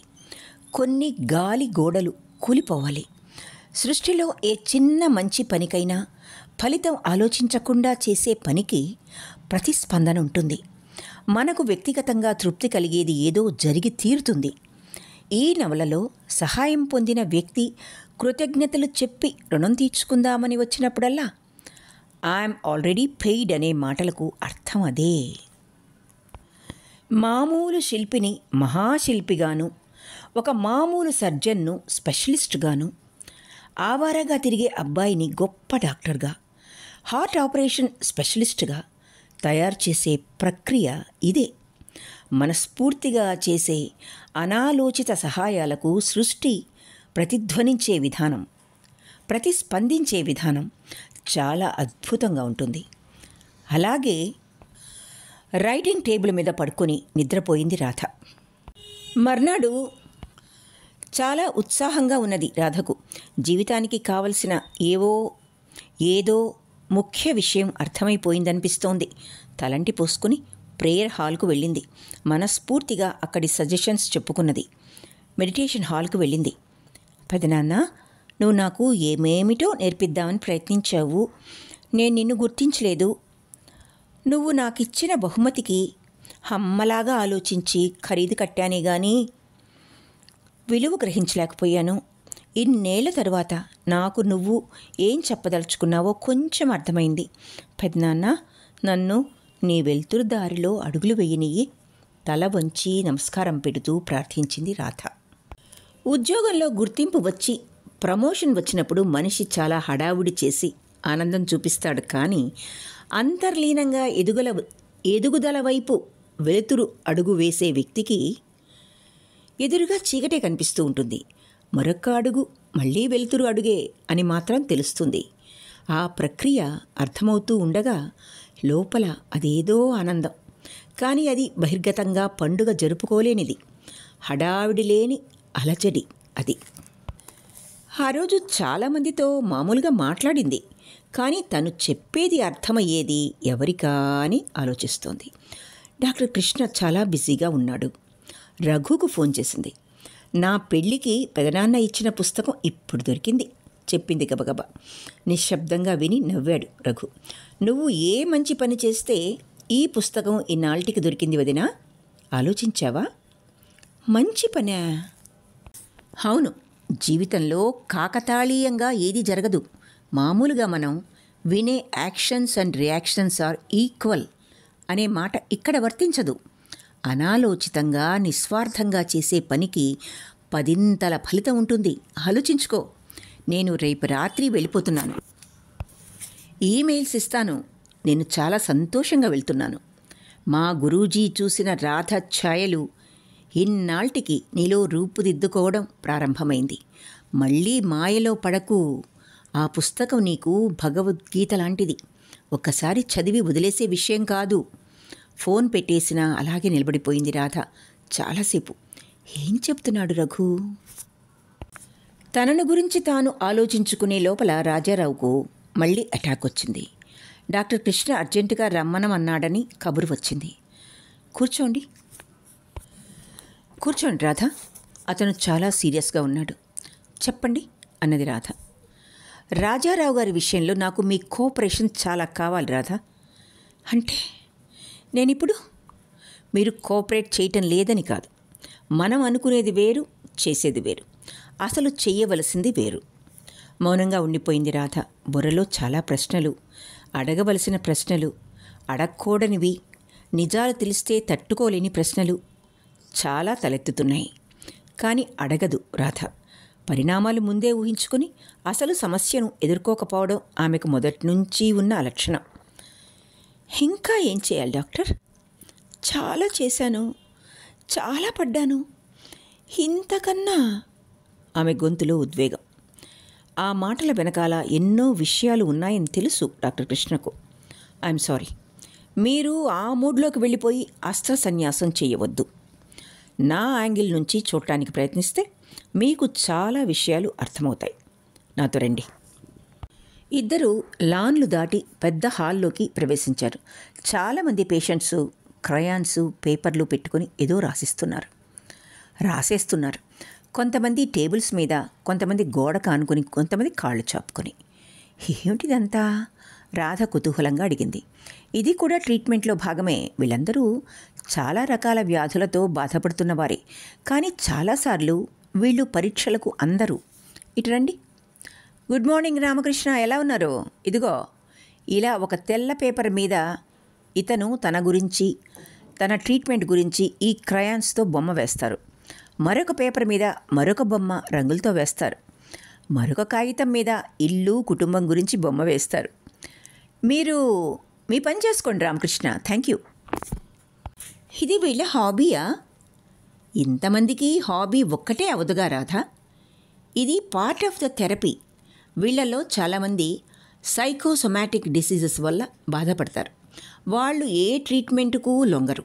కొన్ని గాలి గోడలు కూలిపోవాలి. సృష్టిలో ఏ చిన్న మంచి పనికైనా ఫలితం ఆలోచించకుండా చేసే పనికి ప్రతిస్పందన ఉంటుంది. మనకు వ్యక్తిగతంగా తృప్తి కలిగేది ఏదో జరిగి తీరుతుంది. ఈ నవలలో సహాయం పొందిన వ్యక్తి కృతజ్ఞతలు చెప్పి రుణం తీర్చుకుందామని వచ్చినప్పుడల్లా ఐఎమ్ ఆల్రెడీ పెయిడ్ అనే మాటలకు అర్థం అదే. మామూలు శిల్పిని మహాశిల్పిగాను, ఒక మామూలు సర్జన్ను స్పెషలిస్ట్గాను, ఆవారాగా తిరిగే అబ్బాయిని గొప్ప డాక్టర్గా, హార్ట్ ఆపరేషన్ స్పెషలిస్ట్గా తయారు చేసే ప్రక్రియ ఇదే. మనస్ఫూర్తిగా చేసే అనాలోచిత సహాయాలకు సృష్టి ప్రతిధ్వనించే విధానం, ప్రతిస్పందించే విధానం చాలా అద్భుతంగా ఉంటుంది. అలాగే రైటింగ్ టేబుల్ మీద పడుకొని నిద్రపోయింది రాధ. మర్నాడు చాలా ఉత్సాహంగా ఉన్నది రాధకు. జీవితానికి కావలసిన ఏదో ముఖ్య విషయం అర్థమైపోయిందనిపిస్తోంది. తలంటి పోసుకుని ప్రేయర్ హాల్కు వెళ్ళింది. మనస్ఫూర్తిగా అక్కడి సజెషన్స్ చెప్పుకున్నది. మెడిటేషన్ హాల్కు వెళ్ళింది. పెదనాన్న, నువ్వు నాకు ఏమేమిటో నేర్పిద్దామని ప్రయత్నించావు. నేను నిన్ను గుర్తించలేదు. నువ్వు నాకిచ్చిన బహుమతికి అమ్మలాగా ఆలోచించి ఖరీదు కట్టానే గాని విలువ గ్రహించలేకపోయాను. ఇన్నేళ్ల తరువాత నాకు నువ్వు ఏం చెప్పదలుచుకున్నావో కొంచెం అర్థమైంది. పెదనాన్న, నన్ను నీ వెలుతురు దారిలో అడుగులు వేయనియ్యి. తల వంచి నమస్కారం పెడుతూ ప్రార్థించింది రాధ. ఉద్యోగంలో గుర్తింపు వచ్చి ప్రమోషన్ వచ్చినప్పుడు మనిషి చాలా హడావుడి చేసి ఆనందం చూపిస్తాడు. కానీ అంతర్లీనంగా ఎదుగుదల వైపు వెలుతురు అడుగు వేసే వ్యక్తికి ఎదురుగా చీకటే కనిపిస్తూ ఉంటుంది. మరొక అడుగు మళ్ళీ వెలుతురు అడుగే అని మాత్రం తెలుస్తుంది. ఆ ప్రక్రియ అర్థమవుతూ ఉండగా లోపల అదేదో ఆనందం. కానీ అది బహిర్గతంగా పండుగ జరుపుకోలేనిది. హడావిడి లేని అలజడి అది. ఆ రోజు చాలామందితో మామూలుగా మాట్లాడింది. కానీ తను చెప్పేది అర్థమయ్యేది ఎవరికా అని ఆలోచిస్తోంది. డాక్టర్ కృష్ణ చాలా బిజీగా ఉన్నాడు. రఘుకు ఫోన్ చేసింది. నా పెళ్ళికి పెదనాన్న ఇచ్చిన పుస్తకం ఇప్పుడు దొరికింది చెప్పింది గబగబా. నిశ్శబ్దంగా విని నవ్వాడు రఘు. నువ్వు ఏ మంచి పని చేస్తే ఈ పుస్తకం ఇన్నాళ్ళకి దొరికింది వదినా? ఆలోచించావా? మంచి పనా? అవును. జీవితంలో కాకతాళీయంగా ఏది జరగదు. మామూలుగా మనం వినే actions and reactions are equal అనే మాట ఇక్కడ వర్తించదు. అనాలోచితంగా నిస్వార్థంగా చేసే పనికి 10 ఫలితం ఉంటుంది. ఆలోచించుకో. నేను రేపు రాత్రి వెళ్ళిపోతున్నాను. ఈమెయిల్స్ ఇస్తాను. నేను చాలా సంతోషంగా వెళ్తున్నాను. మా గురూజీ చూసిన రాధ ఛాయలు ఇన్నాళ్ళకి నీలో రూపుదిద్దుకోవడం ప్రారంభమైంది. మళ్ళీ మాయలో పడకు. ఆ పుస్తకం నీకు భగవద్గీత లాంటిది. ఒక్కసారి చదివి వదిలేసే విషయం కాదు. ఫోన్ పెట్టేసినా అలాగే నిలబడిపోయింది రాధ చాలాసేపు. ఏం చెప్తున్నాడు రఘు? తనను గురించి తాను ఆలోచించుకునే లోపల రాజారావుకు మళ్ళీ అటాక్ వచ్చింది. డాక్టర్ కృష్ణ అర్జెంటుగా రమ్మనమన్నాడని కబురు వచ్చింది. కూర్చోండి రాధ. అతను చాలా సీరియస్గా ఉన్నాడు. చెప్పండి అన్నది రాధ. రాజారావు గారి విషయంలో నాకు మీ కోఆపరేషన్ చాలా కావాలి రాధ. అంటే నేనిప్పుడు? మీరు కోఆపరేట్ చేయటం లేదని కాదు. మనం అనుకునేది వేరు, చేసేది వేరు. అసలు చెయ్యవలసింది వేరు. మౌనంగా ఉండిపోయింది రాధ. బుర్రలో చాలా ప్రశ్నలు, అడగవలసిన ప్రశ్నలు, అడగకూడనివి, నిజాలు తెలిస్తే తట్టుకోలేని ప్రశ్నలు చాలా తలెత్తుతున్నాయి. కానీ అడగదు రాధ. పరిణామాలు ముందే ఊహించుకొని అసలు సమస్యను ఎదుర్కోకపోవడం ఆమెకు మొదటి నుంచి ఉన్న లక్షణం. ఇంకా ఏం చేయాలి డాక్టర్? చాలా చేశాను, చాలా పడ్డాను. ఇంతకన్నా ఆమె గొంతులో ఉద్వేగం. ఆ మాటల వెనకాల ఎన్నో విషయాలు ఉన్నాయని తెలుసు డాక్టర్ కృష్ణకు. I'm sorry. మీరు ఆ మూడ్లోకి వెళ్ళిపోయి అస్త్ర సన్యాసం చేయవద్దు. నా యాంగిల్ నుంచి చూడటానికి ప్రయత్నిస్తే మీకు చాలా విషయాలు అర్థమవుతాయి. నాతో రండి. ఇద్దరు లాన్లు దాటి పెద్ద హాల్లోకి ప్రవేశించారు. చాలామంది పేషెంట్స్ క్రయాన్స్, పేపర్లు పెట్టుకుని ఏదో రాసేస్తున్నారు. కొంతమంది టేబుల్స్ మీద, కొంతమంది గోడకు ఆనుకుని, కొంతమంది కాళ్ళు చాపుకొని. ఏమిటిదంతా? రాధ కుతూహలంగా అడిగింది. ఇది కూడా ట్రీట్మెంట్లో భాగమే. వీళ్ళందరూ చాలా రకాల వ్యాధులతో బాధపడుతున్న వారే. కానీ చాలాసార్లు వీళ్ళు పరీక్షలకు అందరూ. ఇటు రండి. గుడ్ మార్నింగ్ రామకృష్ణ, ఎలా ఉన్నారు? ఇదిగో ఇలా ఒక తెల్ల పేపర్ మీద ఇతను తన గురించి, తన ట్రీట్మెంట్ గురించి ఈ క్రయాన్స్తో బొమ్మ వేస్తారు. మరొక పేపర్ మీద మరొక బొమ్మ రంగులతో వేస్తారు. మరొక కాగితం మీద ఇల్లు, కుటుంబం గురించి బొమ్మ వేస్తారు. మీరు మీ పని చేసుకోండి రామకృష్ణ. Thank you. ఇది వీళ్ళ హాబీయా? ఇంతమందికి హాబీ ఒక్కటే అవదుగా రాధా? ఇది పార్ట్ ఆఫ్ ద థెరపీ. వీళ్లలో చాలామంది సైకోసొమాటిక్ డిసీజెస్ వల్ల బాధపడతారు. వాళ్ళు ఏ ట్రీట్మెంటుకు లొంగరు.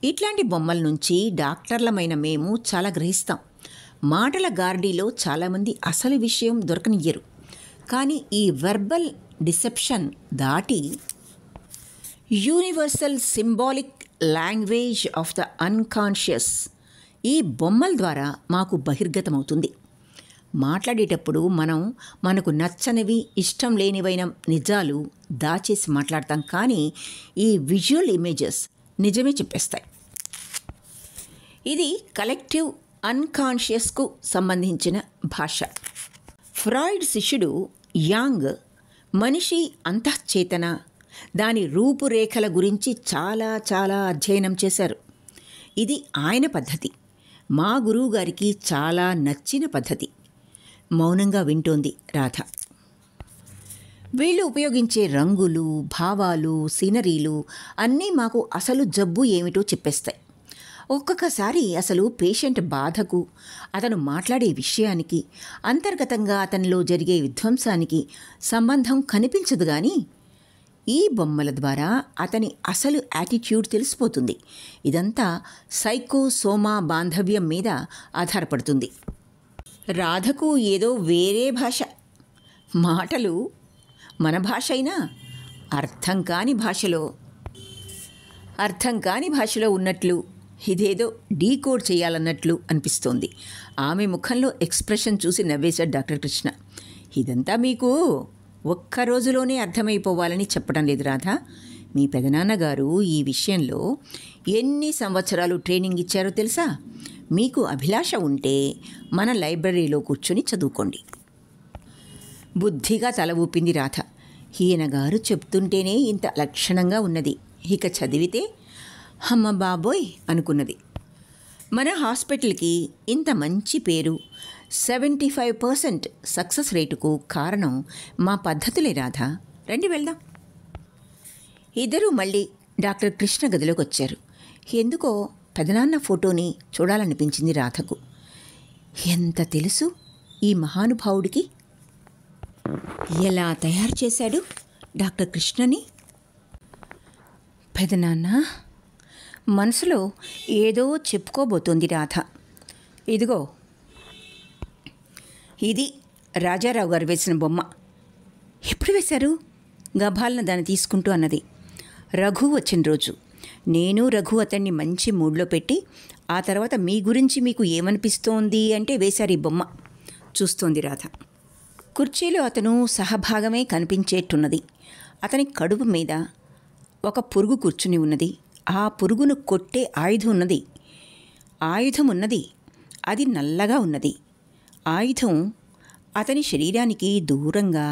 ఇట్లాంటి బొమ్మల నుంచి డాక్టర్లమైన మేము చాలా గ్రహిస్తాం. మాటల గార్డీలో చాలామంది అసలు విషయం దొరకనియ్యరు. కానీ ఈ వెర్బల్ డిసెప్షన్ దాటి universal symbolic language of the unconscious ఈ బొమ్మల ద్వారా మాకు బహిర్గతమవుతుంది. మాట్లాడేటప్పుడు మనకు నచ్చనివి, ఇష్టం లేనివైన నిజాలు దాచేసి మాట్లాడతాం, కానీ ఈ విజువల్ ఇమేజెస్ నిజమే చెప్పేస్తాయి. ఇది కలెక్టివ్ అన్కాన్షియస్కు సంబంధించిన భాష. ఫ్రాయిడ్ శిష్యుడు యాంగ్ మనిషి అంతఃచేతన, దాని రూపురేఖల గురించి చాలా చాలా అధ్యయనం చేశారు. ఇది ఆయన పద్ధతి. మా గురువుగారికి చాలా నచ్చిన పద్ధతి. మౌనంగా వింటోంది రాధ. వీళ్ళు ఉపయోగించే రంగులు, భావాలు, సీనరీలు అన్నీ మాకు అసలు జబ్బు ఏమిటో చెప్పేస్తాయి. ఒక్కొక్కసారి అసలు పేషెంట్ బాధకు, అతను మాట్లాడే విషయానికి, అంతర్గతంగా అతనిలో జరిగే విధ్వంసానికి సంబంధం కనిపించదు, కానీ ఈ బొమ్మల ద్వారా అతని అసలు యాటిట్యూడ్ తెలిసిపోతుంది. ఇదంతా సైకోసోమా బాంధవ్యం మీద ఆధారపడుతుంది. రాధకు ఏదో వేరే భాష, మాటలు మన భాష అయినా అర్థం కాని భాషలో ఉన్నట్లు, ఇదేదో డీకోడ్ చేయాలన్నట్లు అనిపిస్తోంది. ఆమె ముఖంలో ఎక్స్ప్రెషన్ చూసి నవ్వేశాడు డాక్టర్ కృష్ణ. ఇదంతా మీకు ఒక్క రోజులోనే అర్థమైపోవాలని చెప్పడం లేదు రాధా. మీ పెదనాన్నగారు ఈ విషయంలో ఎన్ని సంవత్సరాలు ట్రైనింగ్ ఇచ్చారో తెలుసా? మీకు అభిలాష ఉంటే మన లైబ్రరీలో కూర్చొని చదువుకోండి. బుద్ధిగా తల ఊపింది రాధ. ఈయనగారు చెప్తుంటేనే ఇంత లక్షణంగా ఉన్నది, ఇక చదివితే అమ్మ బాబోయ్ అనుకున్నది. మన హాస్పిటల్కి ఇంత మంచి పేరు, 75% సక్సెస్ రేటుకు కారణం మా పద్ధతులే రాధా. రండి వెళ్దాం. ఇద్దరూ మళ్ళీ డాక్టర్ కృష్ణ గదిలోకి వచ్చారు. ఎందుకో పెదనాన్న ఫోటోని చూడాలనిపించింది రాధకు. ఎంత తెలుసు ఈ మహానుభావుడికి? ఎలా తయారు చేశాడు డాక్టర్ కృష్ణని? పెదనాన్న మనసులో ఏదో చెప్పుకోబోతోంది రాధ. ఇదిగో, ఇది రాజారావు గారు వేసిన బొమ్మ. ఎప్పుడు వేశారు? గభాలన దాన్ని తీసుకుంటూ అన్నది. రఘు వచ్చిన రోజు. నేను రఘు అతన్ని మంచి మూడ్లో పెట్టి, ఆ తర్వాత మీ గురించి మీకు ఏమనిపిస్తోంది అంటే వేశారు ఈ బొమ్మ. చూస్తోంది రాధ. కుర్చీలో అతను సహభాగమే కనిపించేట్టున్నది. అతని కడుపు మీద ఒక పురుగు కూర్చుని ఉన్నది. ఆ పురుగును కొట్టే ఆయుధం ఉన్నది. అది నల్లగా ఉన్నది. ఆయుధం అతని శరీరానికి దూరంగా,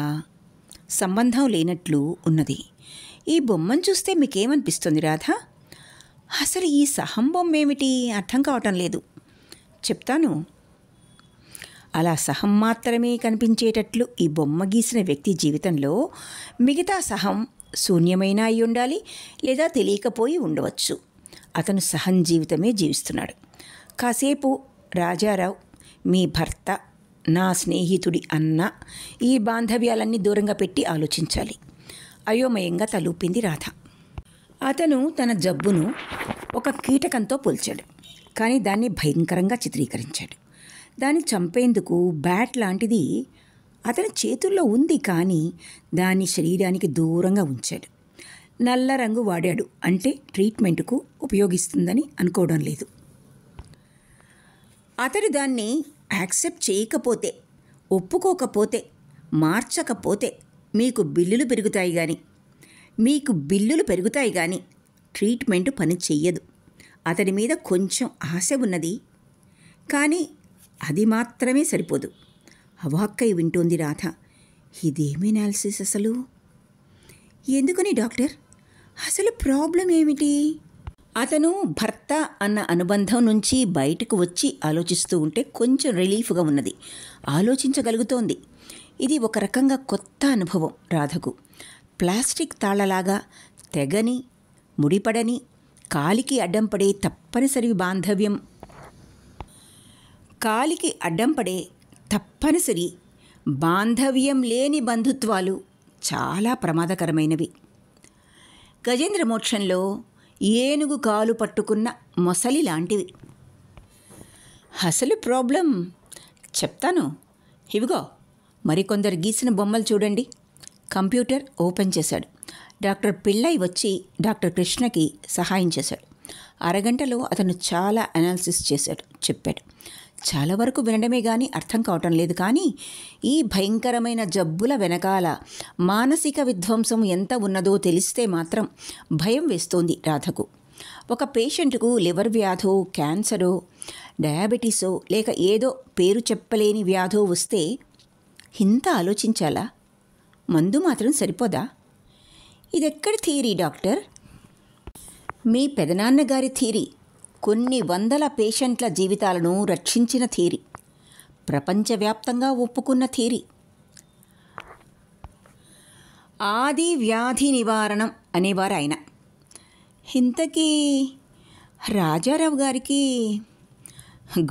సంబంధం లేనట్లు ఉన్నది. ఈ బొమ్మను చూస్తే మీకేమనిపిస్తుంది రాధా? అసలు ఈ సహం బొమ్మ ఏమిటి అర్థం కావటం లేదు. చెప్తాను. అలా సహం మాత్రమే కనిపించేటట్లు ఈ బొమ్మ గీసిన వ్యక్తి జీవితంలో మిగతా సహం శూన్యమైనా అయి ఉండాలి, లేదా తెలియకపోయి ఉండవచ్చు. అతను సహం జీవితమే జీవిస్తున్నాడు. కాసేపు రాజారావు మీ భర్త, నా స్నేహితుడి అన్న ఈ బాంధవ్యాలన్నీ దూరంగా పెట్టి ఆలోచించాలి. అయోమయంగా తలూపింది రాధ. అతను తన జబ్బును ఒక కీటకంతో పోల్చాడు, కానీ దాన్ని భయంకరంగా చిత్రీకరించాడు. దాన్ని చంపేందుకు బ్యాట్ లాంటిది అతని చేతుల్లో ఉంది, కానీ దాన్ని శరీరానికి దూరంగా ఉంచాడు. నల్ల రంగు వాడాడు అంటే ట్రీట్మెంట్కు ఉపయోగిస్తుందని అనుకోవడం లేదు. అతడు దాన్ని యాక్సెప్ట్ చేయకపోతే, ఒప్పుకోకపోతే, మార్చకపోతే మీకు బిల్లులు పెరుగుతాయి కానీ ట్రీట్మెంట్ పని చెయ్యదు. అతడి మీద కొంచెం ఆశ ఉన్నది, కానీ అది మాత్రమే సరిపోదు. అవాక్కై వింటోంది రాధ. ఇదేమీ అనాలిసిస్ అసలు? ఎందుకని డాక్టర్? అసలు ప్రాబ్లం ఏమిటి? అతను భర్త అన్న అనుబంధం నుంచి బయటకు వచ్చి ఆలోచిస్తూ ఉంటే కొంచెం రిలీఫ్గా ఉన్నది. ఆలోచించగలుగుతోంది. ఇది ఒక రకంగా కొత్త అనుభవం రాధకు. ప్లాస్టిక్ తాళలాగా తెగని, ముడిపడని, కాలికి అడ్డం పడే తప్పనిసరి బాంధవ్యం లేని బంధుత్వాలు చాలా ప్రమాదకరమైనవి. గజేంద్ర మోక్షంలో ఏనుగు కాలు పట్టుకున్న మొసలి లాంటివి. అసలు ప్రాబ్లం చెప్తాను. ఇవిగో మరికొందరు గీసిన బొమ్మలు చూడండి. కంప్యూటర్ ఓపెన్ చేశాడు. డాక్టర్ పిళ్ళై వచ్చి డాక్టర్ కృష్ణకి సహాయం చేశాడు. అరగంటలో అతను చాలా అనాలిసిస్ చెప్పాడు. చాలా వరకు వినడమే కానీ అర్థం కావటం లేదు. కానీ ఈ భయంకరమైన జబ్బుల వెనకాల మానసిక విధ్వంసం ఎంత ఉన్నదో తెలిస్తే మాత్రం భయం వేస్తోంది రాధకు. ఒక పేషెంట్కు లివర్ వ్యాధో, క్యాన్సరో, డయాబెటీసో లేక ఏదో పేరు చెప్పలేని వ్యాధో వస్తే ఇంత ఆలోచించాలా? మందు మాత్రం సరిపోదా? ఇదెక్కడి థియరీ డాక్టర్? మీ పెదనాన్నగారి థియరీ. కొన్ని వందల పేషెంట్ల జీవితాలను రక్షించిన థియరీ. ప్రపంచవ్యాప్తంగా ఒప్పుకున్న థియరీ. ఆది వ్యాధి నివారణం అనేవారు ఆయన. ఇంతకీ రాజారావు గారికి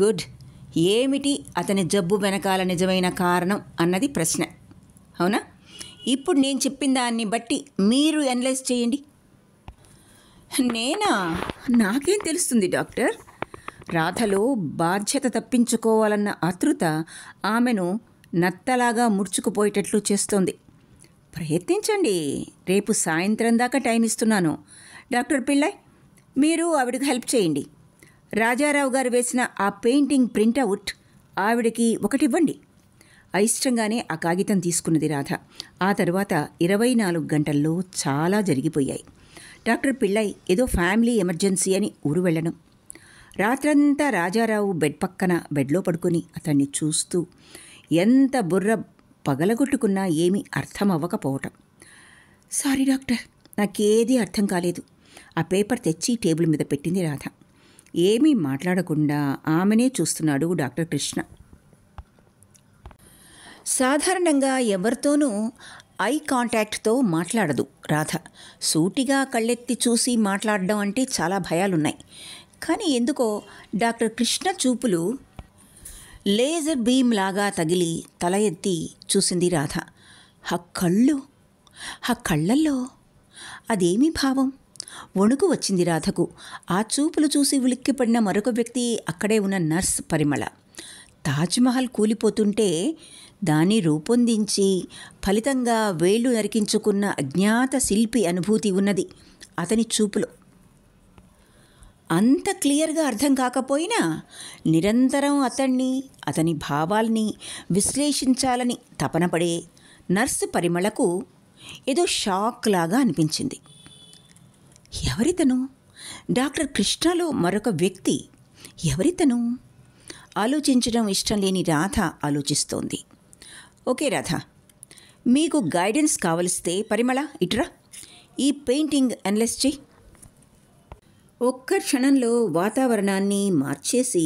గుడ్. ఏమిటి అతని జబ్బు వెనకాల నిజమైన కారణం అన్నది ప్రశ్న. అవునా? ఇప్పుడు నేను చెప్పిన దాన్ని బట్టి మీరు అనలైజ్ చేయండి. నేనా? నాకేం తెలుస్తుంది డాక్టర్? రాధలో బాధ్యత తప్పించుకోవాలన్న ఆతృత ఆమెను నత్తలాగా ముడుచుకుపోయేటట్లు చేస్తోంది. ప్రయత్నించండి. రేపు సాయంత్రం దాకా టైం ఇస్తున్నాను. డాక్టర్ పిళ్ళై, మీరు ఆవిడకి హెల్ప్ చేయండి. రాజారావు గారు వేసిన ఆ పెయింటింగ్ ప్రింటౌట్ ఆవిడకి ఒకటివ్వండి. అయిష్టంగానే ఆ కాగితం తీసుకున్నది రాధ. ఆ తర్వాత 24 గంటల్లో చాలా జరిగిపోయాయి. డాక్టర్ పిళ్ళై ఏదో ఫ్యామిలీ ఎమర్జెన్సీ అని ఊరు వెళ్ళడం, రాత్రంతా రాజారావు బెడ్లో పడుకొని అతన్ని చూస్తూ ఎంత బుర్ర పగలగొట్టుకున్నా ఏమీ అర్థం అవ్వకపోవటం. సారీ డాక్టర్, నాకేదీ అర్థం కాలేదు. ఆ పేపర్ తెచ్చి టేబుల్ మీద పెట్టింది రాధ. ఏమీ మాట్లాడకుండా ఆమెనే చూస్తున్నాడు డాక్టర్ కృష్ణ. సాధారణంగా ఎవరితోనూ ఐ కాంటాక్ట్తో మాట్లాడదు రాధ. సూటిగా కళ్ళెత్తి చూసి మాట్లాడడం అంటే చాలా భయాలున్నాయి. కానీ ఎందుకో డాక్టర్ కృష్ణ చూపులు లేజర్ బీమ్ లాగా తగిలి తల ఎత్తి చూసింది రాధ. ఆ కళ్ళల్లో అదేమీ భావం? వణుకు వచ్చింది రాధకు. ఆ చూపులు చూసి ఉలిక్కిపడిన మరొక వ్యక్తి అక్కడే ఉన్న నర్స్ పరిమళ. తాజ్మహల్ కూలిపోతుంటే దాన్ని రూపొందించి ఫలితంగా వేళ్లు నరికించుకున్న అజ్ఞాత శిల్పి అనుభూతి ఉన్నది అతని చూపులో. అంత క్లియర్గా అర్థం కాకపోయినా నిరంతరం అతని భావాల్ని విశ్లేషించాలని తపనపడే నర్సు పరిమళకు ఏదో షాక్ లాగా అనిపించింది. ఎవరితను? డాక్టర్ కృష్ణలో మరొక వ్యక్తి. ఎవరితను? ఆలోచించడం ఇష్టం లేని రాధ ఆలోచిస్తోంది. ఓకే రాధ, మీకు గైడెన్స్ కావలిస్తే పరిమళ ఇట్రా, ఈ పెయింటింగ్ అనలైజ్ చెయ్యి. ఒక్క క్షణంలో వాతావరణాన్ని మార్చేసి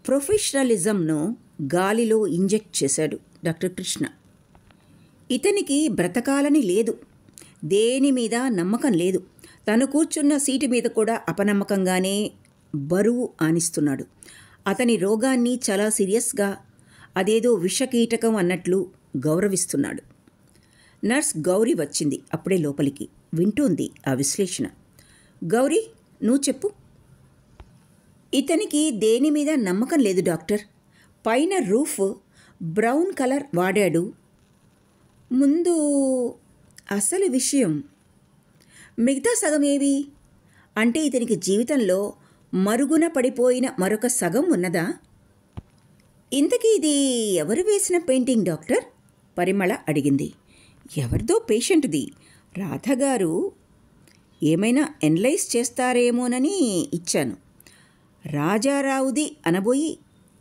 ప్రొఫెషనలిజంను గాలిలో ఇంజెక్ట్ చేశాడు డాక్టర్ కృష్ణ. ఇతనికి బ్రతకాలని లేదు, దేని మీద నమ్మకం లేదు. తను కూర్చున్న సీటు మీద కూడా అపనమ్మకంగానే బరువు ఆనిస్తున్నాడు. అతని రోగాన్ని చాలా సీరియస్గా, అదేదో విషకీటకం అన్నట్లు గౌరవిస్తున్నాడు. నర్స్ గౌరీ వచ్చింది అప్పుడే లోపలికి. వింటోంది ఆ విశ్లేషణ. గౌరీ, నువ్వు చెప్పు. ఇతనికి దేని మీద నమ్మకం లేదు డాక్టర్. పైన రూఫ్ బ్రౌన్ కలర్ వాడాడు. ముందు అసలు విషయం మిగతా సగం ఏవి? అంటే ఇతనికి జీవితంలో మరుగున పడిపోయిన మరొక సగం ఉన్నదా? ఇంతకీ ఇది ఎవరు వేసిన పెయింటింగ్ డాక్టర్? పరిమళ అడిగింది. ఎవరిదో పేషెంట్ది. రాధగారు ఏమైనా ఎనలైజ్ చేస్తారేమోనని ఇచ్చాను. రాజారావుది అనబోయి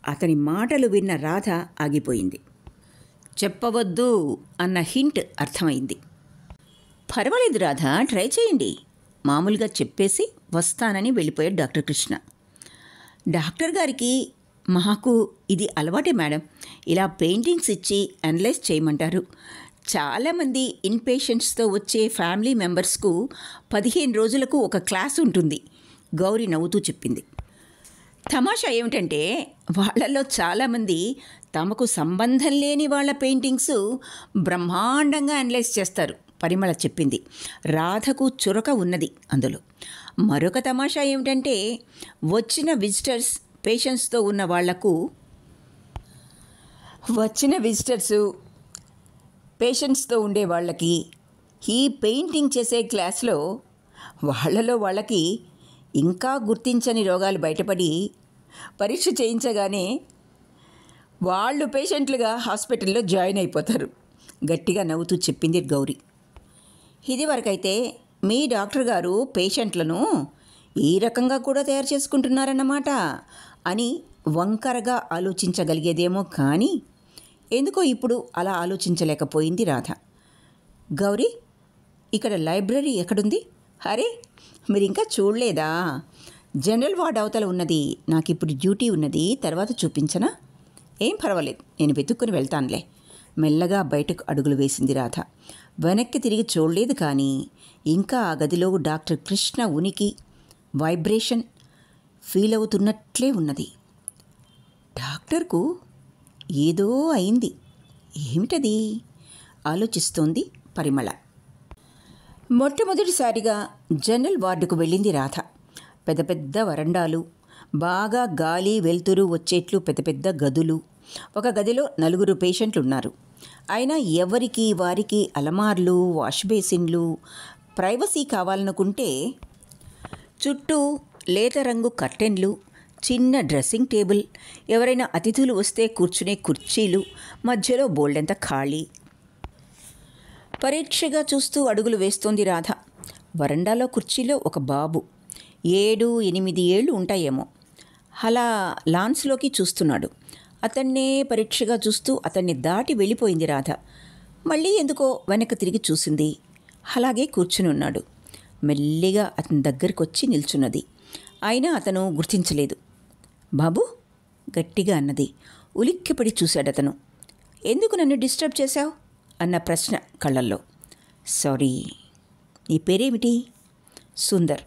అతని మాటలు విన్న రాధ ఆగిపోయింది. చెప్పవద్దు అన్న హింట్ అర్థమైంది. పర్వాలేదు రాధ, ట్రై చేయండి, మామూలుగా చెప్పేసి వస్తానని వెళ్ళిపోయాడు డాక్టర్ కృష్ణ. డాక్టర్ గారికి మాకు ఇది అలవాటే మేడం, ఇలా పెయింటింగ్స్ ఇచ్చి అనలైజ్ చేయమంటారు. చాలామంది ఇన్పేషెంట్స్తో వచ్చే ఫ్యామిలీ మెంబర్స్కు 15 రోజులకు ఒక క్లాస్ ఉంటుంది, గౌరీ నవ్వుతూ చెప్పింది. తమాషా ఏమిటంటే వాళ్ళల్లో చాలామంది తమకు సంబంధం లేని వాళ్ళ పెయింటింగ్స్ బ్రహ్మాండంగా అనలైజ్ చేస్తారు, పరిమళ చెప్పింది. రాధకు చురక ఉన్నది అందులో. మరొక తమాషా ఏమిటంటే వచ్చిన విజిటర్స్తో ఉన్న వాళ్లకు పేషెంట్స్తో ఉండే వాళ్ళకి ఈ పెయింటింగ్ చేసే క్లాస్లో వాళ్ళకి ఇంకా గుర్తించని రోగాలు బయటపడి పరీక్ష చేయించగానే వాళ్ళు పేషెంట్లుగా హాస్పిటల్లో జాయిన్ అయిపోతారు. గట్టిగా నవ్వుతూ చెప్పింది గౌరీ. ఇదివరకైతే మీ డాక్టర్ గారు పేషెంట్లను ఈ రకంగా కూడా తయారు చేసుకుంటున్నారన్నమాట అని వంకరగా ఆలోచించగలిగేదేమో కానీ ఎందుకో ఇప్పుడు అలా ఆలోచించలేకపోయింది రాధ. గౌరీ, ఇక్కడ లైబ్రరీ ఎక్కడుంది? అరే, మీరు ఇంకా చూడలేదా? జనరల్ వార్డ్ అవతల ఉన్నది. నాకు ఇప్పుడు డ్యూటీ ఉన్నది, తర్వాత చూపించనా? ఏం పర్వాలేదు, నేను వెతుక్కుని వెళ్తానులే. మెల్లగా బయటకు అడుగులు వేసింది రాధ. వెనక్కి తిరిగి చూడలేదు కానీ ఇంకా ఆ గదిలో డాక్టర్ కృష్ణ ఉనికి వైబ్రేషన్ ఫీల్ అవుతున్నట్లే ఉన్నది. డాక్టర్కు ఏదో అయింది. ఏమిటది ఆలోచిస్తోంది పరిమళ. మొట్టమొదటిసారిగా జనరల్ వార్డుకు వెళ్ళింది రాధ. పెద్ద పెద్ద వరండాలు, బాగా గాలి వెలుతురు వచ్చేట్లు పెద్ద పెద్ద గదులు. ఒక గదిలో 4 పేషెంట్లు ఉన్నారు. అయినా ఎవరికి వారికి అలమార్లు, వాష్ బేసిన్లు, ప్రైవసీ కావాలనుకుంటే చుట్టూ లేత రంగు కర్టెన్లు, చిన్న డ్రెస్సింగ్ టేబుల్, ఎవరైనా అతిథులు వస్తే కూర్చునే కుర్చీలు, మధ్యలో బోల్డెంత ఖాళీ. పరీక్షగా చూస్తూ అడుగులు వేస్తోంది రాధ. వరండాలో కుర్చీలో ఒక బాబు, 7-8 ఏళ్ళు ఉంటాయేమో, అలా లాన్స్లోకి చూస్తున్నాడు. అతన్నే పరీక్షగా చూస్తూ అతన్ని దాటి వెళ్ళిపోయింది రాధ. మళ్ళీ ఎందుకో వెనక్కి తిరిగి చూసింది. అలాగే కూర్చుని ఉన్నాడు. మెల్లిగా అతని దగ్గరికి వచ్చి నిల్చున్నది. అయినా అతను గుర్తించలేదు. బాబు, గట్టిగా అన్నది. ఉలిక్కిపడి చూశాడతను. ఎందుకు నన్ను డిస్టర్బ్ చేశావు అన్న ప్రశ్న కళ్ళల్లో. సారీ, నీ పేరేమిటి? సుందర్.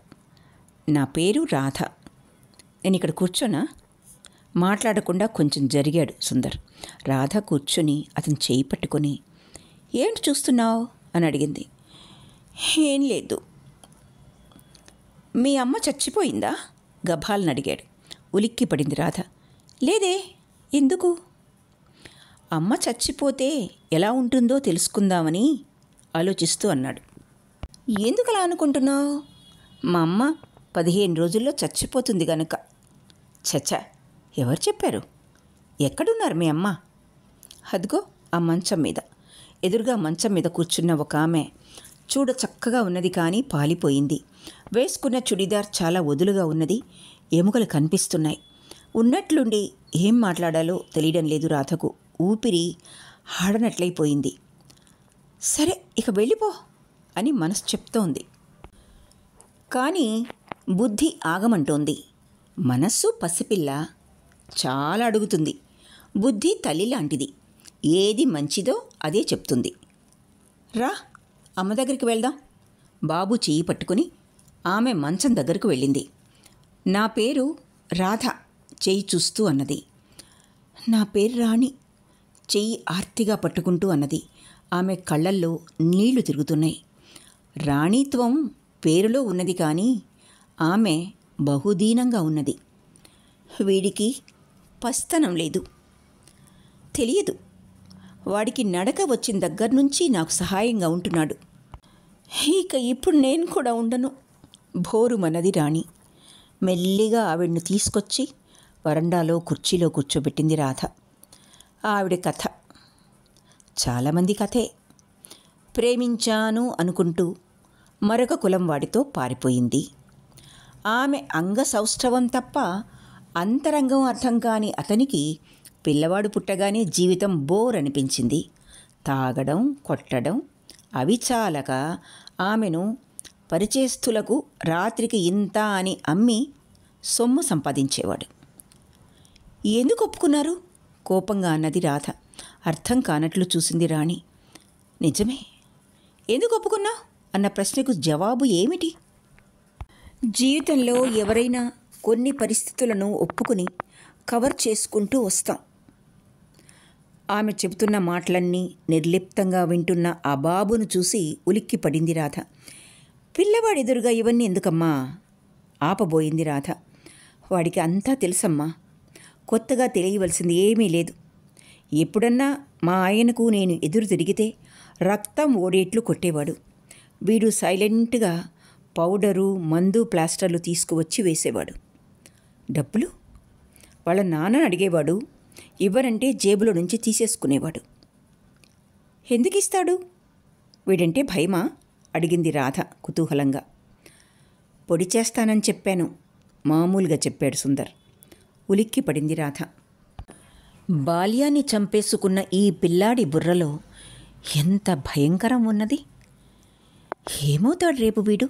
నా పేరు రాధ. నేను ఇక్కడ కూర్చోనా? మాట్లాడకుండా కొంచెం జరిగాడు సుందర్. రాధ కూర్చొని అతను చేయి పట్టుకొని, ఏంటి చూస్తున్నావు అని అడిగింది. ఏం లేదు. మీ అమ్మ చచ్చిపోయిందా? గభాలను అడిగాడు. ఉలిక్కి పడింది రాధ. లేదే, ఎందుకు? అమ్మ చచ్చిపోతే ఎలా ఉంటుందో తెలుసుకుందామని ఆలోచిస్తూ అన్నాడు. ఎందుకు అలా అనుకుంటున్నావు? మా అమ్మ 15 రోజుల్లో చచ్చిపోతుంది గనక. చచ్చా, ఎవరు చెప్పారు? ఎక్కడున్నారు మీ అమ్మ? అదిగో ఆ మంచం మీద. ఎదురుగా మంచం మీద కూర్చున్న ఒక ఆమె చూడ చక్కగా ఉన్నది కానీ పాలిపోయింది. వేసుకున్న చుడిదార్ చాలా వదులుగా ఉన్నది. ఎముకలు కనిపిస్తున్నాయి. ఉన్నట్లుండి ఏం మాట్లాడాలో తెలియడం లేదు రాధకు. ఊపిరి ఆడనట్లయిపోయింది. సరే, ఇక వెళ్ళిపో అని మనసు చెప్తోంది. కానీ బుద్ధి ఆగమంటోంది. మనస్సు పసిపిల్ల, చాలా అడుగుతుంది. బుద్ధి తల్లి లాంటిది. ఏది మంచిదో అదే చెప్తుంది. రా, అమ్మ దగ్గరికి వెళ్దాం. బాబు చెయ్యి పట్టుకుని ఆమె మంచం దగ్గరకు వెళ్ళింది. నా పేరు రాధ చెయ్యి చూస్తూ అన్నది. నా పేరు రాణి చెయ్యి ఆర్తిగా పట్టుకుంటూ అన్నది. ఆమె కళ్ళల్లో నీళ్లు తిరుగుతున్నాయి. రాణిత్వం పేరులో ఉన్నది కానీ ఆమె బహుదీనంగా ఉన్నది. వీడికి పస్తనం లేదు, తెలియదు. వాడికి నడక వచ్చిన దగ్గర నుంచి నాకు సహాయంగా ఉంటున్నాడు. ఇక ఇప్పుడు నేను కూడా ఉండను, భోరుమన్నది రాణి. మెల్లిగా ఆవిడ్ని తీసుకొచ్చి వరండాలో కుర్చీలో కూర్చోబెట్టింది రాధ. ఆవిడ కథ చాలామంది కథే. ప్రేమించాను అనుకుంటూ మరొక కులం వాడితో పారిపోయింది. ఆమె అంగసౌష్ఠవం తప్ప అంతరంగం అర్థం కాని అతనికి పిల్లవాడు పుట్టగానే జీవితం బోర్ అనిపించింది. తాగడం, కొట్టడం అవి చాలక ఆమెను పరిచేస్తులకు రాత్రికి ఇంత అని అమ్మి సొమ్ము సంపాదించేవాడు. ఎందుకు ఒప్పుకున్నారు? కోపంగా అన్నది రాధ. అర్థం కానట్లు చూసింది రాణి. నిజమే, ఎందుకు ఒప్పుకున్నావు అన్న ప్రశ్నకు జవాబు ఏమిటి? జీవితంలో ఎవరైనా కొన్ని పరిస్థితులను ఒప్పుకుని కవర్ చేసుకుంటూ వస్తాం. ఆమె చెబుతున్న మాటలన్నీ నిర్లిప్తంగా వింటున్న ఆ బాబును చూసి ఉలిక్కి పడింది రాధ. పిల్లవాడెదురుగా ఇవన్నీ ఎందుకమ్మా? ఆపబోయింది రాధ. వాడికి అంతా తెలుసమ్మా, కొత్తగా తెలియవలసింది ఏమీ లేదు. ఎప్పుడన్నా మా ఆయనకు నేను ఎదురు తిరిగితే రక్తం ఓడేట్లు కొట్టేవాడు. వీడు సైలెంట్గా పౌడరు, మందు, ప్లాస్టర్లు తీసుకువచ్చి వేసేవాడు. డబ్బులు వాళ్ళ నాన్న అడిగేవాడు, ఇవ్వరంటే జేబులో నుంచి తీసేసుకునేవాడు. ఎందుకు ఇస్తాడు? వీడంటే భయమా? అడిగింది రాధ కుతూహలంగా. పొడి చేస్తానని చెప్పాను, మామూలుగా చెప్పాడు సుందర్. ఉలిక్కి పడింది రాధ. బాల్యాన్ని చంపేసుకున్న ఈ పిల్లాడి బుర్రలో ఎంత భయంకరం ఉన్నది. ఏమవుతాడు రేపు వీడు?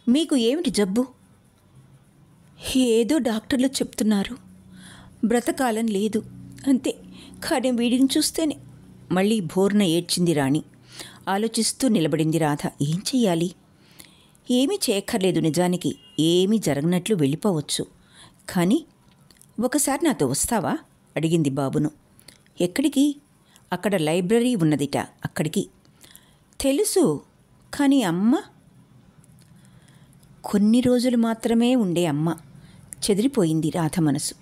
మీకు ఏమిటి జబ్బు? ఏదో డాక్టర్లు చెప్తున్నారు, బ్రతకాలం లేదు అంతే. కానీ వీడిని చూస్తేనే. మళ్ళీ బోర్న ఏడ్చింది రాణి. ఆలోచిస్తూ నిలబడింది రాధ. ఏం చెయ్యాలి? ఏమీ చేయక్కర్లేదు. నిజానికి ఏమీ జరగనట్లు వెళ్ళిపోవచ్చు. కానీ ఒకసారి నాతో వస్తావా? అడిగింది బాబును. ఎక్కడికి? అక్కడ లైబ్రరీ ఉన్నదిట, అక్కడికి. తెలుసు, కానీ అమ్మ. కొన్ని రోజులు మాత్రమే ఉండే అమ్మ. చెదిరిపోయింది రాధ మనసు.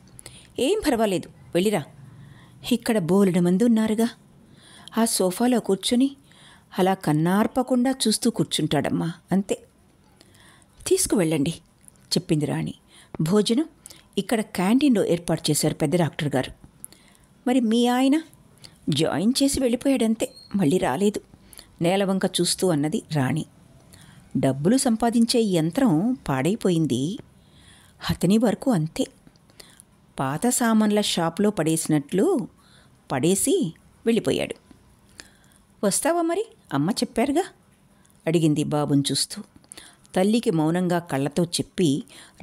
ఏం పర్వాలేదు, వెళ్ళిరా. ఇక్కడ బోలెడు మంది ఉన్నారుగా. ఆ సోఫాలో కూర్చుని అలా కన్నార్పకుండా చూస్తూ కూర్చుంటాడమ్మా, అంతే. తీసుకువెళ్ళండి చెప్పింది రాణి. భోజనం ఇక్కడ క్యాంటీన్లో ఏర్పాటు చేశారు పెద్ద డాక్టర్ గారు. మరి మీ ఆయన? జాయిన్ చేసి వెళ్ళిపోయాడంతే, మళ్ళీ రాలేదు. నేలవంక చూస్తూ అన్నది రాణి. డబ్బులు సంపాదించే యంత్రం పాడైపోయింది. అతని వరకు అంతే. పాత సామాన్ల షాప్లో పడేసినట్లు పడేసి వెళ్ళిపోయాడు. వస్తావా మరి? అమ్మ చెప్పారుగా అడిగింది బాబుని చూస్తూ. తల్లికి మౌనంగా కళ్ళతో చెప్పి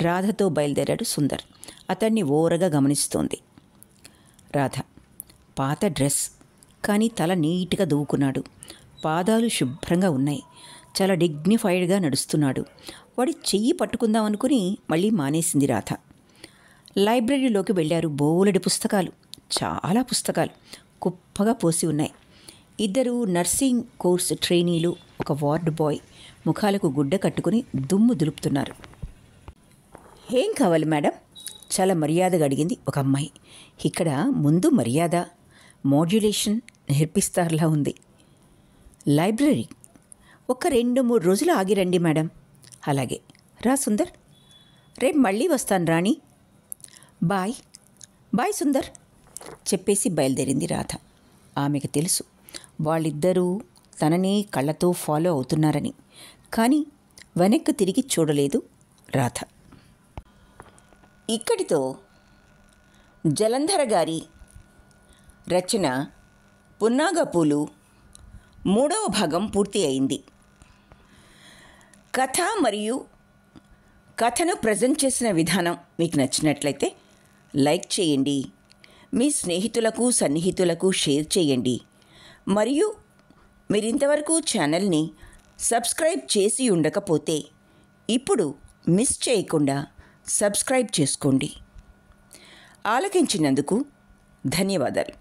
రాధతో బయలుదేరాడు సుందర్. అతన్ని ఓరగా గమనిస్తోంది రాధ. పాత డ్రెస్, కానీ తల నీట్గా దువ్వుకున్నాడు. పాదాలు శుభ్రంగా ఉన్నాయి. చాలా డిగ్నిఫైడ్గా నడుస్తున్నాడు. వాడి చెయ్యి పట్టుకుందామనుకుని మళ్ళీ మానేసింది రాధ. లైబ్రరీలోకి వెళ్ళారు. బోలెడు పుస్తకాలు, చాలా పుస్తకాలు కుప్పగా పోసి ఉన్నాయి. 2 నర్సింగ్ కోర్స్ ట్రైనీలు, ఒక వార్డ్ బాయ్ ముఖాలకు గుడ్డ కట్టుకుని దుమ్ము దులుపుతున్నారు. ఏం కావాలి మేడం? చాలా మర్యాదగా అడిగింది ఒక అమ్మాయి. ఇక్కడ ముందు మర్యాద, మాడ్యులేషన్ నేర్పిస్తారులా ఉంది. లైబ్రరీ ఒక 2-3 రోజులు ఆగిరండి మేడం. అలాగే రా సుందర్. రేపు మళ్ళీ వస్తాను రాణి. బాయ్. బాయ్ సుందర్ చెప్పేసి బయలుదేరింది రాధ. ఆమెకు తెలుసు వాళ్ళిద్దరూ తననే కళ్ళతో ఫాలో అవుతున్నారని. కానీ వెనక్కి తిరిగి చూడలేదు రాధ. ఇక్కడితో జలంధర గారి రచన పున్నాగపూలు 3వ భాగం పూర్తి అయింది. కథ మరియు కథను ప్రజెంట్ చేసిన విధానం మీకు నచ్చినట్లయితే లైక్ చేయండి. మీ స్నేహితులకు, సన్నిహితులకు షేర్ చేయండి. మరియు మీరింతవరకు ఛానల్ని సబ్స్క్రైబ్ చేసి ఉండకపోతే ఇప్పుడు మిస్ చేయకుండా సబ్స్క్రైబ్ చేసుకోండి. ఆలకించినందుకు ధన్యవాదాలు.